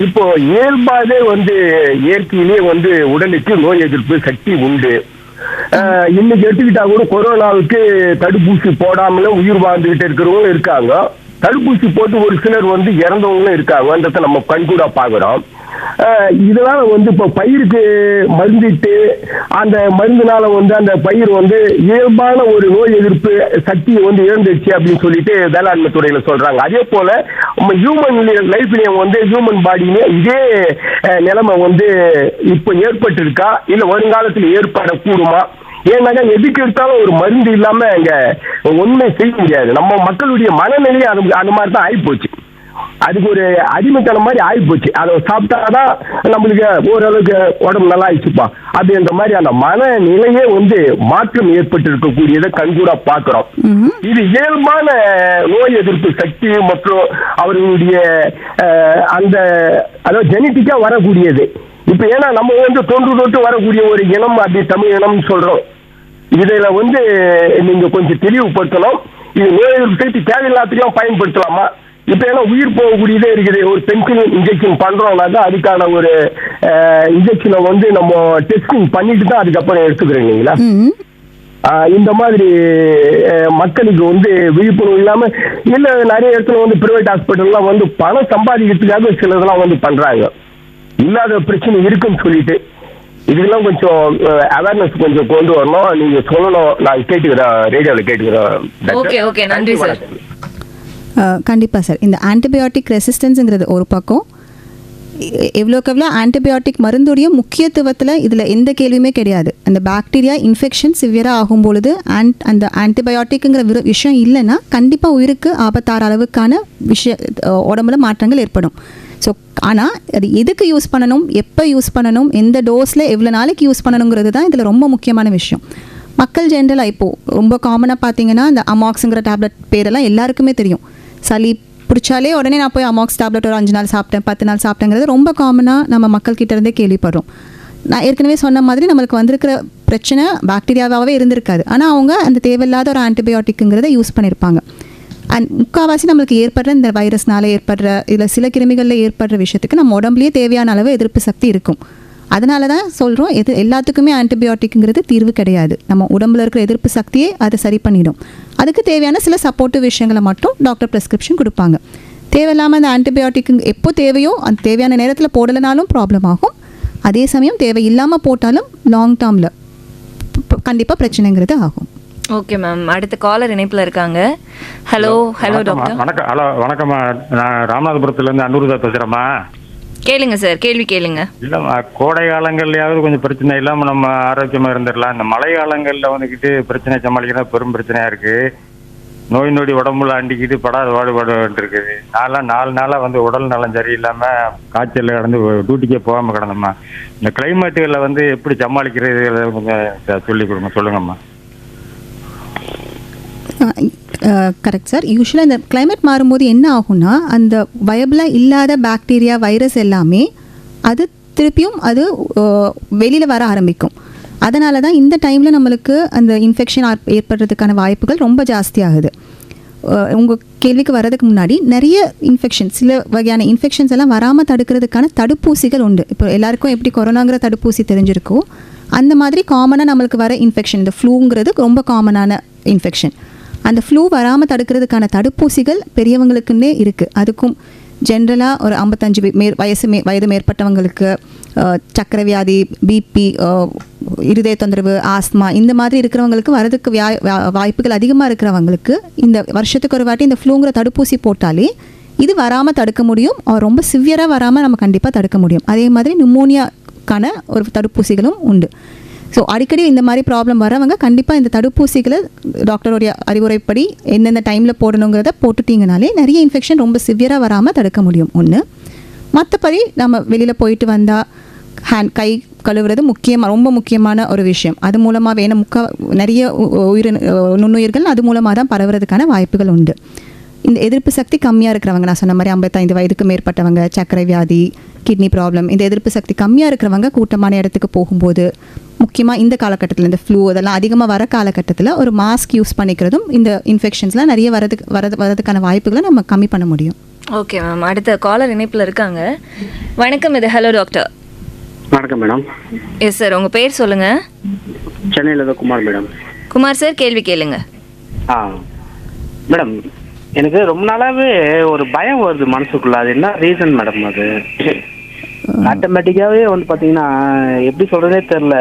இப்போ இயல்பாவே வந்து இயற்கையிலேயே வந்து உடலுக்கு நோய் எதிர்ப்பு சக்தி உண்டு. இன்னைக்கு எடுத்துக்கிட்டா கூட கொரோனாவுக்கு தடுப்பூசி போடாமல உயிர் வாழ்ந்துகிட்டு இருக்கிறவங்களும் இருக்காங்க. தடுப்பூசி போட்டு ஒரு சிலர் வந்து இறந்தவங்களும் இருக்காங்கன்றத நம்ம கண்கூடா பாக்குறோம். இதனால வந்து இப்போ பயிருக்கு மருந்திட்டு அந்த மருந்துனால வந்து அந்த பயிர் வந்து இயல்பான ஒரு நோய் எதிர்ப்பு சக்தியை வந்து இழந்துச்சு அப்படின்னு சொல்லிட்டு வேளாண்மை துறையில சொல்றாங்க. அதே போல ஹியூமன் லைஃப்லயும் வந்து ஹியூமன் பாடியில இதே நிலைமை வந்து இப்போ ஏற்பட்டு இருக்கா, இல்ல வருங்காலத்தில் ஏற்படக்கூடுமா? ஏன்னாக்கா எதுக்கு எடுத்தாலும் ஒரு மருந்து இல்லாம இங்க ஒண்ணுமே செய்ய முடியாது. நம்ம மக்களுடைய மனநிலையை அந்த மாதிரி தான் ஆயிப்போச்சு. அதுக்கு ஒரு அடிமைத்தனம் மாதிரி ஆயிப்போச்சு. அதை சாப்பிட்டாதான் நம்மளுக்கு ஓரளவுக்கு உடம்பு நல்லா ஆயிடுச்சுப்பா அப்படின்ற மாதிரி அந்த மனநிலையே வந்து மாற்றம் ஏற்பட்டு இருக்கக்கூடியதை கண்கூடா பாக்குறோம். இது இயல்பான நோய் எதிர்ப்பு சக்தி மற்றும் அவர்களுடைய அந்த அதாவது ஜெனட்டிக்கா வரக்கூடியது. இப்ப ஏன்னா நம்ம வந்து தொன்று வரக்கூடிய ஒரு இனம், அப்படி தமிழ் இனம்னு சொல்றோம். இதுல வந்து நீங்க கொஞ்சம் தெளிவுபடுத்தணும். இது நோய் எதிர்ப்பு சக்தி தேவையில்லாத்தையும் பயன்படுத்தலாமா? இப்ப ஏன்னா உயிர் போகக்கூடியதே இருக்குது. ஒரு பென்சிலின் இன்ஜெக்ஷன் பண்றோம்னாக்கா அதுக்கான ஒரு இன்ஜெக்ஷனை வந்து நம்ம டெஸ்டிங் பண்ணிட்டு தான் அதுக்கப்புறம் எடுத்துக்கிறோம் இல்லைங்களா? இந்த மாதிரி மக்களுக்கு வந்து விழிப்புணர்வு இல்லாம இல்ல நிறைய இடத்துல வந்து பிரைவேட் ஹாஸ்பிட்டல்லாம் வந்து பணம் சம்பாதிக்கிறதுக்காக சிலதெல்லாம் வந்து பண்றாங்க. இல்லாத பிரச்சனை இருக்குன்னு சொல்லிட்டு இதெல்லாம் கொஞ்சம் அவேர்னஸ் கொஞ்சம் கொண்டு வரணும். நீங்க சொல்லணும். நான் கேட்டுக்கிறேன், ரேடியோவில் கேட்டுக்கிறேன். ஓகே, நன்றி சார். கண்டிப்பாக சார். இந்த ஆன்டிபயோட்டிக் ரெசிஸ்டன்ஸுங்கிறது ஒரு பக்கம், எவ்வளோக்கு எவ்வளோ ஆன்டிபயோட்டிக் மருந்துடைய முக்கியத்துவத்தில் இதில் எந்த கேள்வியுமே கிடையாது. அந்த பாக்டீரியா இன்ஃபெக்ஷன் சிவியராக ஆகும் பொழுது அந்த ஆன்டிபயோட்டிக்குங்கிற விஷயம் இல்லைன்னா கண்டிப்பாக உயிருக்கு ஆபத்தார அளவுக்கான உடம்புல மாற்றங்கள் ஏற்படும். ஸோ ஆனால் அது எதுக்கு யூஸ் பண்ணணும், எப்போ யூஸ் பண்ணணும், எந்த டோஸில் எவ்வளோ நாளைக்கு யூஸ் பண்ணணுங்கிறது தான் இதில் ரொம்ப முக்கியமான விஷயம். மக்கள் ஜென்ரலாக இப்போது ரொம்ப காமனாக பார்த்தீங்கன்னா இந்த அமாக்ஸுங்கிற டேப்லெட் பேரெல்லாம் எல்லாருக்குமே தெரியும். சளி பிடிச்சாலே உடனே நான் போய் அமாக்ஸ் டேப்லெட் ஒரு 5 நாள் சாப்பிட்டேன், 10 நாள் சாப்பிட்டேங்கிறது ரொம்ப காமனாக நம்ம மக்கள்கிட்ட இருந்தே கேள்விப்படுறோம். நான் ஏற்கனவே சொன்ன மாதிரி நம்மளுக்கு வந்திருக்கிற பிரச்சனை பாக்டீரியாவாகவே இருந்திருக்காது. ஆனால் அவங்க அந்த தேவையில்லாத ஒரு ஆன்டிபயோட்டிக்குங்கிறத யூஸ் பண்ணியிருப்பாங்க. அண்ட் முக்கால்வாசி நம்மளுக்கு ஏற்படுற இந்த வைரஸ்னால ஏற்படுற இல்லை சில கிருமிகளில் ஏற்படுற விஷயத்துக்கு நம்ம உடம்புலேயே தேவையான அளவு எதிர்ப்பு சக்தி இருக்கும். அதனால தான் சொல்கிறோம், எல்லாத்துக்குமே ஆன்டிபயோட்டிக்குங்கிறது தீர்வு கிடையாது. நம்ம உடம்புல இருக்கிற எதிர்ப்பு சக்தியே அதை சரி பண்ணிடும். அதுக்கு தேவையான சில சப்போர்ட்டிவ் விஷயங்களை மட்டும் டாக்டர் ப்ரெஸ்கிரிப்ஷன் கொடுப்பாங்க. தேவையில்லாமல் அந்த ஆன்டிபயோட்டிக்கு எப்போ தேவையோ அந்த தேவையான நேரத்தில் போடலைனாலும் ப்ராப்ளம் ஆகும். அதே சமயம் தேவையில்லாமல் போட்டாலும் லாங் டேர்மில் கண்டிப்பாக பிரச்சனைங்கிறது ஆகும். ஓகே மேம், அடுத்த காலர் இணைப்பில் இருக்காங்க. Hello doctor. வணக்கம்மா. நான் ராமநாதபுரத்துலேருந்து அனுருதா பேசுகிறேம்மா. கேளுங்க சார், கேள்வி கேளுங்க. இல்லைம்மா, கோடை காலங்கள்லையாவது கொஞ்சம் பிரச்சனை இல்லாமல் நம்ம ஆரோக்கியமாக இருந்துடலாம். இந்த மழை காலங்களில் வந்துக்கிட்டு பிரச்சனை சமாளிக்கிறதா பெரும் பிரச்சனையாக இருக்குது. நோய் நொடி உடம்புல அண்டிக்கிட்டு படாத பாடுபாடு இருக்குது. 4 நாளாக வந்து உடல் நலம் சரியில்லாமல் காய்ச்சல் கடந்து டியூட்டிக்கே போகாமல் கிடந்தம்மா. இந்த கிளைமேட்டுகளில் வந்து எப்படி சமாளிக்கிறது கொஞ்சம் சொல்லி கொடுங்க, சொல்லுங்கம்மா. Correct sir. யூஸ்வலாக இந்த கிளைமேட் மாறும்போது என்ன ஆகும்னா அந்த வயபிளாக இல்லாத பாக்டீரியா வைரஸ் எல்லாமே அது திருப்பியும் அது வெளியில் வர ஆரம்பிக்கும். அதனால தான் இந்த டைமில் நம்மளுக்கு அந்த இன்ஃபெக்ஷன் ஏற்படுறதுக்கான வாய்ப்புகள் ரொம்ப ஜாஸ்தியாகுது. உங்கள் கேள்விக்கு வர்றதுக்கு முன்னாடி நிறைய இன்ஃபெக்ஷன், சில வகையான இன்ஃபெக்ஷன்ஸ் எல்லாம் வராமல் தடுக்கிறதுக்கான தடுப்பூசிகள் உண்டு. இப்போ எல்லாருக்கும் எப்படி கொரோனாங்கிற தடுப்பூசி தெரிஞ்சிருக்கோ அந்த மாதிரி காமனாக நம்மளுக்கு வர இன்ஃபெக்ஷன், இந்த ஃப்ளூங்கிறது ரொம்ப காமனான இன்ஃபெக்ஷன். அந்த ஃப்ளூ வராமல் தடுக்கிறதுக்கான தடுப்பூசிகள் பெரியவங்களுக்குன்னே இருக்குது. அதுக்கும் ஜென்ரலாக ஒரு 55 வயது மேற்பட்டவங்களுக்கு சக்கரை வியாதி, பிபி, இருதய தொந்தரவு, ஆஸ்மா இந்த மாதிரி இருக்கிறவங்களுக்கு வரதுக்கு வாய்ப்புகள் அதிகமாக இருக்கிறவங்களுக்கு இந்த வருஷத்துக்கு ஒரு வாட்டி இந்த ஃப்ளூங்கிற தடுப்பூசி போட்டாலே இது வராமல் தடுக்க முடியும். ரொம்ப சிவியராக வராமல் நம்ம கண்டிப்பாக தடுக்க முடியும். அதே மாதிரி நிமோனியாக்கான ஒரு தடுப்பூசிகளும் உண்டு. ஸோ அடிக்கடி இந்த மாதிரி ப்ராப்ளம் வரவங்க கண்டிப்பாக இந்த தடுப்பூசிகளை டாக்டருடைய அறிவுரைப்படி எந்தெந்த டைமில் போடணுங்கிறத போட்டுட்டிங்கனாலே நிறைய இன்ஃபெக்ஷன் ரொம்ப சிவியராக வராமல் தடுக்க முடியும். ஒன்று. மற்றபடி நம்ம வெளியில் போயிட்டு வந்தால் கை கழுவுறது ரொம்ப முக்கியமான ஒரு விஷயம். அது மூலமாக வேணும் நிறைய நுண்ணுயிர்கள் அது மூலமாக தான் பரவுறதுக்கான வாய்ப்புகள் உண்டு. இந்த எதிர்ப்பு சக்தி கம்மியாக இருக்கிறவங்க, நான் சொன்ன மாதிரி 55 வயதுக்கு மேற்பட்டவங்க, சர்க்கரை வியாதி, கிட்னி ப்ராப்ளம், இந்த எதிர்ப்பு சக்தி கம்மியாக இருக்கிறவங்க கூட்டமான இடத்துக்கு போகும்போது, முக்கியமாக இந்த காலகட்டத்தில் இந்த ஃப்ளூ அதெல்லாம் அதிகமாக வர காலகட்டத்தில் ஒரு மாஸ்க் யூஸ் பண்ணிக்கிறதும் இந்த இன்ஃபெக்ஷன்ஸ்லாம் நிறைய வரதுக்கான வாய்ப்புகளை நம்ம கம்மி பண்ண முடியும். ஓகே மேம், அடுத்த காலர் இணைப்பில் இருக்காங்க. வணக்கம், இது ஹலோ டாக்டர். வணக்கம் மேடம். எஸ் சார், உங்கள் பேர் சொல்லுங்கள். சென்னையில் தான் குமார் மேடம். குமார் சார், கேள்வி கேளுங்க. மேடம், எனக்கு ரொம்ப நாளாவே ஒரு பயம் வருது மனசுக்குள்ள. அது என்ன ரீசன் மேடம்? அது ஆட்டோமேட்டிக்காவே வந்து பாத்தீங்கன்னா எப்படி சொல்றதே தெரியல.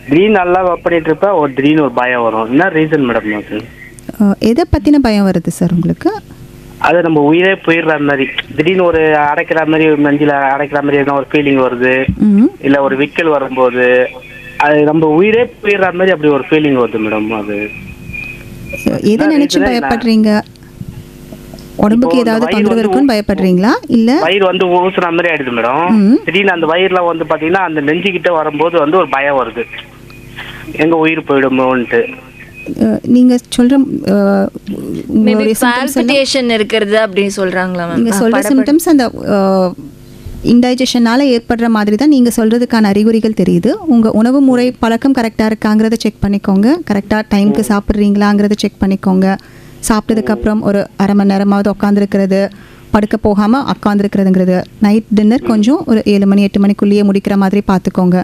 திடீர்னு நல்லா ஒர்க் பண்ணிட்டு இருப்ப, ஒரு திடீர்னு ஒரு பயம் வரும். என்ன ரீசன் மேடம் அது? எதை பற்றின பயம் வருது சார் உங்களுக்கு? அது நம்ம உயிரே போயிடுற மாதிரி, திடீர்னு ஒரு அடைக்கிற மாதிரி, நெஞ்சில அடைக்கிற மாதிரி எதனா ஒரு ஃபீலிங் வருது, இல்ல ஒரு விக்கல் வரும்போது அது நம்ம உயிரே போயிடுற மாதிரி அப்படி ஒரு ஃபீலிங் வருது மேடம். அது எதை நினைச்சு பயப்படுறீங்க? உடம்புக்கு ஏதாவது தொந்தரவு இருக்குன்னு பயப்படுறீங்களா? இல்ல வயிறு வந்து ஊசுற மாதிரி ஆயிடுது மேடம். திடீர்னு அந்த வயிறுல வந்து பாத்தீங்கன்னா அந்த நெஞ்சு கிட்ட வரும்போது வந்து ஒரு பயம் வருது, எங்க உயிர் போயிடுமோன்ட்டு. நீங்க சொல்ற பால்பிட்டேஷன் இருக்கிறது அப்படின்னு சொல்றாங்களா மேம்? நீங்க சொல்ற சிம்டம்ஸ் அந்த இன்டைஜஷனால ஏற்படுற மாதிரி தான் நீங்க சொல்றதுக்கான அறிகுறிகள் தெரியுது. உங்க உணவு முறை பழக்கம் கரெக்டா இருக்காங்கிறத செக் பண்ணிக்கோங்க. கரெக்டா டைம்க்கு சாப்பிட்றீங்களாங்கிறத செக் பண்ணிக்கோங்க. சாப்பிட்டதுக்கு அப்புறம் ஒரு அரை மணி நேரமாவது உட்காந்துருக்கிறது, படுக்க போகாம உட்காந்துருக்கிறதுங்கிறது. நைட் டின்னர் கொஞ்சம் ஒரு 7 மணி 8 மணிக்குள்ளேயே முடிக்கிற மாதிரி பார்த்துக்கோங்க.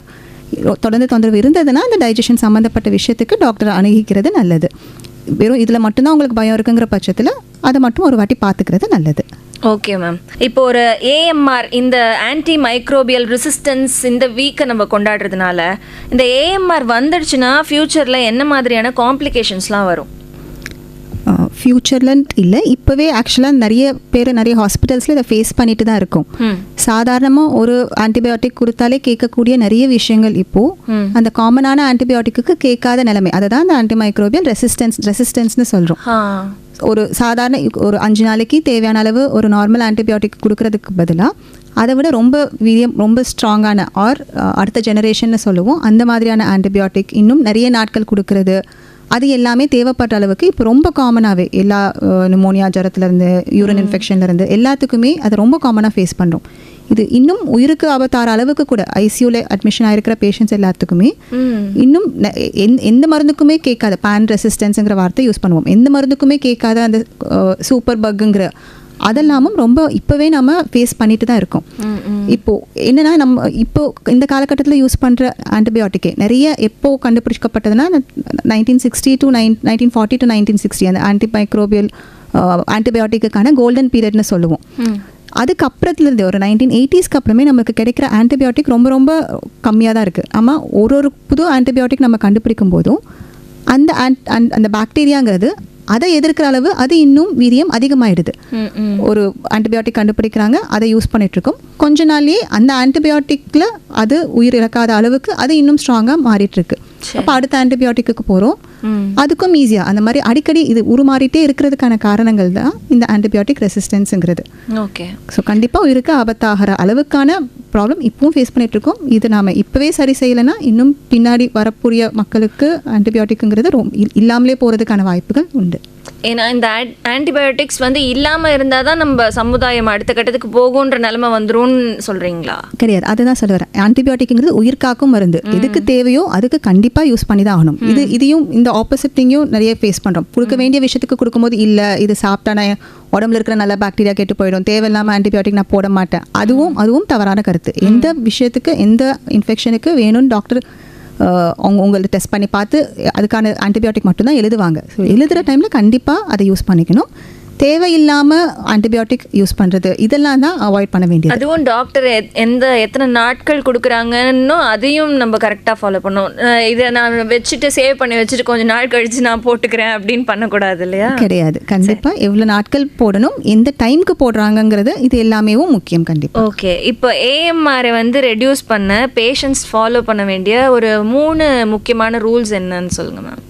தொடர்ந்து தொந்தரவு இருந்ததுன்னா அந்த டைஜஷன் சம்மந்தப்பட்ட விஷயத்துக்கு டாக்டரை அணுகிக்கிறது நல்லது. வெறும் இதில் மட்டும்தான் உங்களுக்கு பயம் இருக்குங்கிற பட்சத்தில் அதை மட்டும் ஒரு வாட்டி பார்த்துக்கிறது நல்லது. ஓகே மேம், இப்போ ஒரு AMR, இந்த ஆன்டி மைக்ரோபியல் ரெசிஸ்டன்ஸ் இந்த வீக்கை நம்ம கொண்டாடுறதுனால இந்த AMR வந்துடுச்சுன்னா ஃப்யூச்சரில் என்ன மாதிரியான காம்ப்ளிகேஷன்ஸ்லாம் வரும்? ஃப்யூச்சரில் இல்லை, இப்போவே ஆக்சுவலாக நிறைய பேர் நிறைய ஹாஸ்பிட்டல்ஸில் இதை ஃபேஸ் பண்ணிட்டு தான் இருக்கும். சாதாரணமாக ஒரு ஆன்டிபயோட்டிக் கொடுத்தாலே கேட்கக்கூடிய நிறைய விஷயங்கள் இப்போது அந்த காமனான ஆன்டிபயோட்டிக்கு கேட்காத நிலைமை. அதை தான் அந்த ஆன்டிமைக்ரோபியல் ரெசிஸ்டன்ஸ்னு சொல்கிறோம். ஒரு சாதாரண ஒரு 5 நாளைக்கு தேவையான அளவு ஒரு நார்மல் ஆன்டிபயோட்டிக் கொடுக்கறதுக்கு பதிலாக அதை விட ரொம்ப ஸ்ட்ராங்கான அடுத்த ஜெனரேஷன்னு சொல்லுவோம், அந்த மாதிரியான ஆன்டிபயோட்டிக் இன்னும் நிறைய நாட்கள் கொடுக்கறது, அது எல்லாமே தேவைப்பட்ட அளவுக்கு இப்போ ரொம்ப காமனாகவே எல்லா நிமோனியா, ஜரத்துலேருந்து, யூரின் இன்ஃபெக்ஷன்லேருந்து எல்லாத்துக்குமே அதை ரொம்ப காமனாக ஃபேஸ் பண்ணுறோம். இது இன்னும் உயிருக்கு ஆபத்தார அளவுக்கு கூட ஐசியூவில் அட்மிஷன் ஆகிருக்கிற பேஷண்ட்ஸ் எல்லாத்துக்குமே இன்னும் எந்த மருந்துக்குமே கேட்காத பேன் ரெசிஸ்டன்ஸுங்கிற வார்த்தை யூஸ் பண்ணுவோம், எந்த மருந்துக்குமே கேட்காத அந்த சூப்பர் பக்குங்கிற அதெல்லாமும் ரொம்ப இப்போவே நம்ம ஃபேஸ் பண்ணிட்டு தான் இருக்கோம். இப்போது என்னென்னா நம்ம இப்போது இந்த காலகட்டத்தில் யூஸ் பண்ணுற ஆன்டிபயோட்டிக்கே நிறைய எப்போது கண்டுபிடிக்கப்பட்டதுன்னா 1960 to 1940 to 1960 அந்த ஆன்டிமைக்ரோபியல் ஆன்டிபயோட்டிக்கான கோல்டன் பீரியட்னு சொல்லுவோம். அதுக்கப்புறத்துலேருந்து ஒரு 1980ஸ்க்கு அப்புறமே நமக்கு கிடைக்கிற ஆன்டிபயோட்டிக் ரொம்ப ரொம்ப கம்மியாக தான் இருக்குது. ஆமாம், ஒரு புது ஆன்டிபயோட்டிக் நம்ம கண்டுபிடிக்கும் போதும் அந்த பாக்டீரியாங்கிறது அதை எதிர்க்கிற அளவு அது இன்னும் வீரியம் அதிகமாகிடுது. ஒரு ஆன்டிபயோட்டிக் கண்டுபிடிக்கிறாங்க, அதை யூஸ் பண்ணிகிட்ருக்கோம், கொஞ்ச நாள்லேயே அந்த ஆன்டிபயோட்டிக்கில் அது உயிர் இழக்காத அளவுக்கு அது இன்னும் ஸ்ட்ராங்காக மாறிட்டுருக்கு. அப்போ அடுத்த ஆன்டிபயோட்டிக்கு போகிறோம், அதுக்கும் ஈஸியாக அந்த மாதிரி அடிக்கடி இது உருமாறிட்டே இருக்கிறதுக்கான காரணங்கள் தான் இந்த ஆன்டிபயோட்டிக் ரெசிஸ்டன்ஸுங்கிறது. ஓகே, ஸோ கண்டிப்பாக உயிருக்கு ஆபத்தாகிற அளவுக்கான ப்ராப்ளம் இப்பவும் ஃபேஸ் பண்ணிகிட்ருக்கோம். இது நாம் இப்போவே சரி செய்யலைன்னா இன்னும் பின்னாடி வரக்கூடிய மக்களுக்கு ஆன்டிபயோட்டிக்குங்கிறது இல்லாமலே போகிறதுக்கான வாய்ப்புகள் உண்டு. ஏன்னா இந்த ஆன்டிபயோட்டிக்ஸ் வந்து இல்லாமல் இருந்தால் தான் நம்ம சமுதாயம் அடுத்த கட்டத்துக்கு போகுன்ற நிலைமை வந்துரும்னு சொல்கிறீங்களா? கிடையாது, அதுதான் சொல்ல வரேன். ஆன்டிபயோட்டிக்ங்கிறது உயிர் காக்கும் மருந்து, எதுக்கு தேவையோ அதுக்கு கண்டிப்பாக யூஸ் பண்ணி தான் ஆகணும். இதையும் இந்த ஆப்போசிட் திங்கையும் நிறைய ஃபேஸ் பண்ணுறோம். கொடுக்க வேண்டிய விஷயத்துக்கு கொடுக்கும்போது இல்லை இது சாப்பிட்டா நான் உடம்புல இருக்கிற நல்ல பாக்டீரியா கெட்டு போயிடும், தேவையில்லாமல் ஆன்டிபயோட்டிக் நான் போட மாட்டேன், அதுவும் தவறான கருத்து. எந்த விஷயத்துக்கு எந்த இன்ஃபெக்ஷனுக்கு வேணும்னு டாக்டர் உங்களுக்கு டெஸ்ட் பண்ணி பார்த்து அதுக்கான ஆன்டிபயோட்டிக் மட்டும்தான் எழுதுவாங்க. ஸோ எழுதுகிற டைமில் கண்டிப்பாக அதை யூஸ் பண்ணிக்கணும். தேவையில்லாமல் ஆன்டிபயோட்டிக் யூஸ் பண்ணுறது இதெல்லாம் தான் அவாய்ட் பண்ண வேண்டியது. அதுவும் டாக்டர் எத்தனை நாட்கள் கொடுக்குறாங்கன்னு அதையும் நம்ம கரெக்டாக ஃபாலோ பண்ணணும். இதை நான் வச்சுட்டு சேவ் பண்ணி வச்சுட்டு கொஞ்சம் நாள் கழிச்சு நான் போட்டுக்கிறேன் அப்படின்னு பண்ணக்கூடாது இல்லையா? கிடையாது, கண்டிப்பாக எவ்வளோ நாட்கள் போடணும், எந்த டைமுக்கு போடுறாங்கங்கிறது இது எல்லாமே முக்கியம் கண்டிப்பாக. ஓகே, இப்போ AMR வந்து ரெடியூஸ் பண்ண பேஷண்ட்ஸ் ஃபாலோ பண்ண வேண்டிய ஒரு 3 முக்கியமான ரூல்ஸ் என்னன்னு சொல்லுங்கள் மேம்.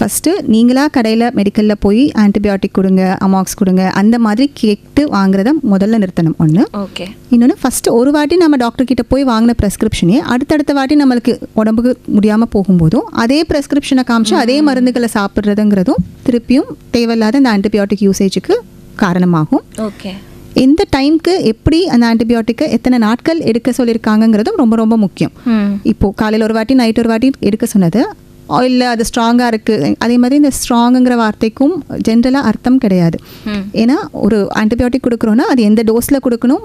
ஃபஸ்ட்டு நீங்களாக கடையில் மெடிக்கலில் போய் ஆன்டிபயோட்டிக் கொடுங்க, அமாக்ஸ் கொடுங்க, அந்த மாதிரி கேட்டு வாங்குறத முதல்ல நிறுத்தணும் ஒன்று. ஓகே. இன்னொன்று, ஃபஸ்ட்டு ஒரு வாட்டி நம்ம டாக்டர் கிட்ட போய் வாங்கின ப்ரெஸ்கிரிப்ஷனே அடுத்தடுத்த வாட்டி நம்மளுக்கு உடம்புக்கு முடியாமல் போகும்போதும் அதே ப்ரெஸ்கிரிப்ஷனை காமிச்சு அதே மருந்துகளை சாப்பிட்றதுங்கிறதும் திருப்பியும் தேவையில்லாத இந்த ஆன்டிபயோட்டிக் யூசேஜுக்கு காரணமாகும். ஓகே. எந்த டைம்க்கு எப்படி அந்த ஆன்டிபயோட்டிக்கை எத்தனை நாட்கள் எடுக்க சொல்லியிருக்காங்கங்கிறதும் ரொம்ப ரொம்ப முக்கியம். இப்போது காலையில் ஒரு வாட்டி நைட் ஒரு வாட்டி எடுக்க சொன்னது இல்லை அது ஸ்ட்ராங்காக இருக்குது. அதே மாதிரி இந்த ஸ்ட்ராங்குங்கிற வார்த்தைக்கும் ஜென்ரலாக அர்த்தம் கிடையாது. ஏன்னா ஒரு ஆன்டிபயோட்டிக் கொடுக்குறோன்னா அது எந்த டோஸில் கொடுக்கணும்,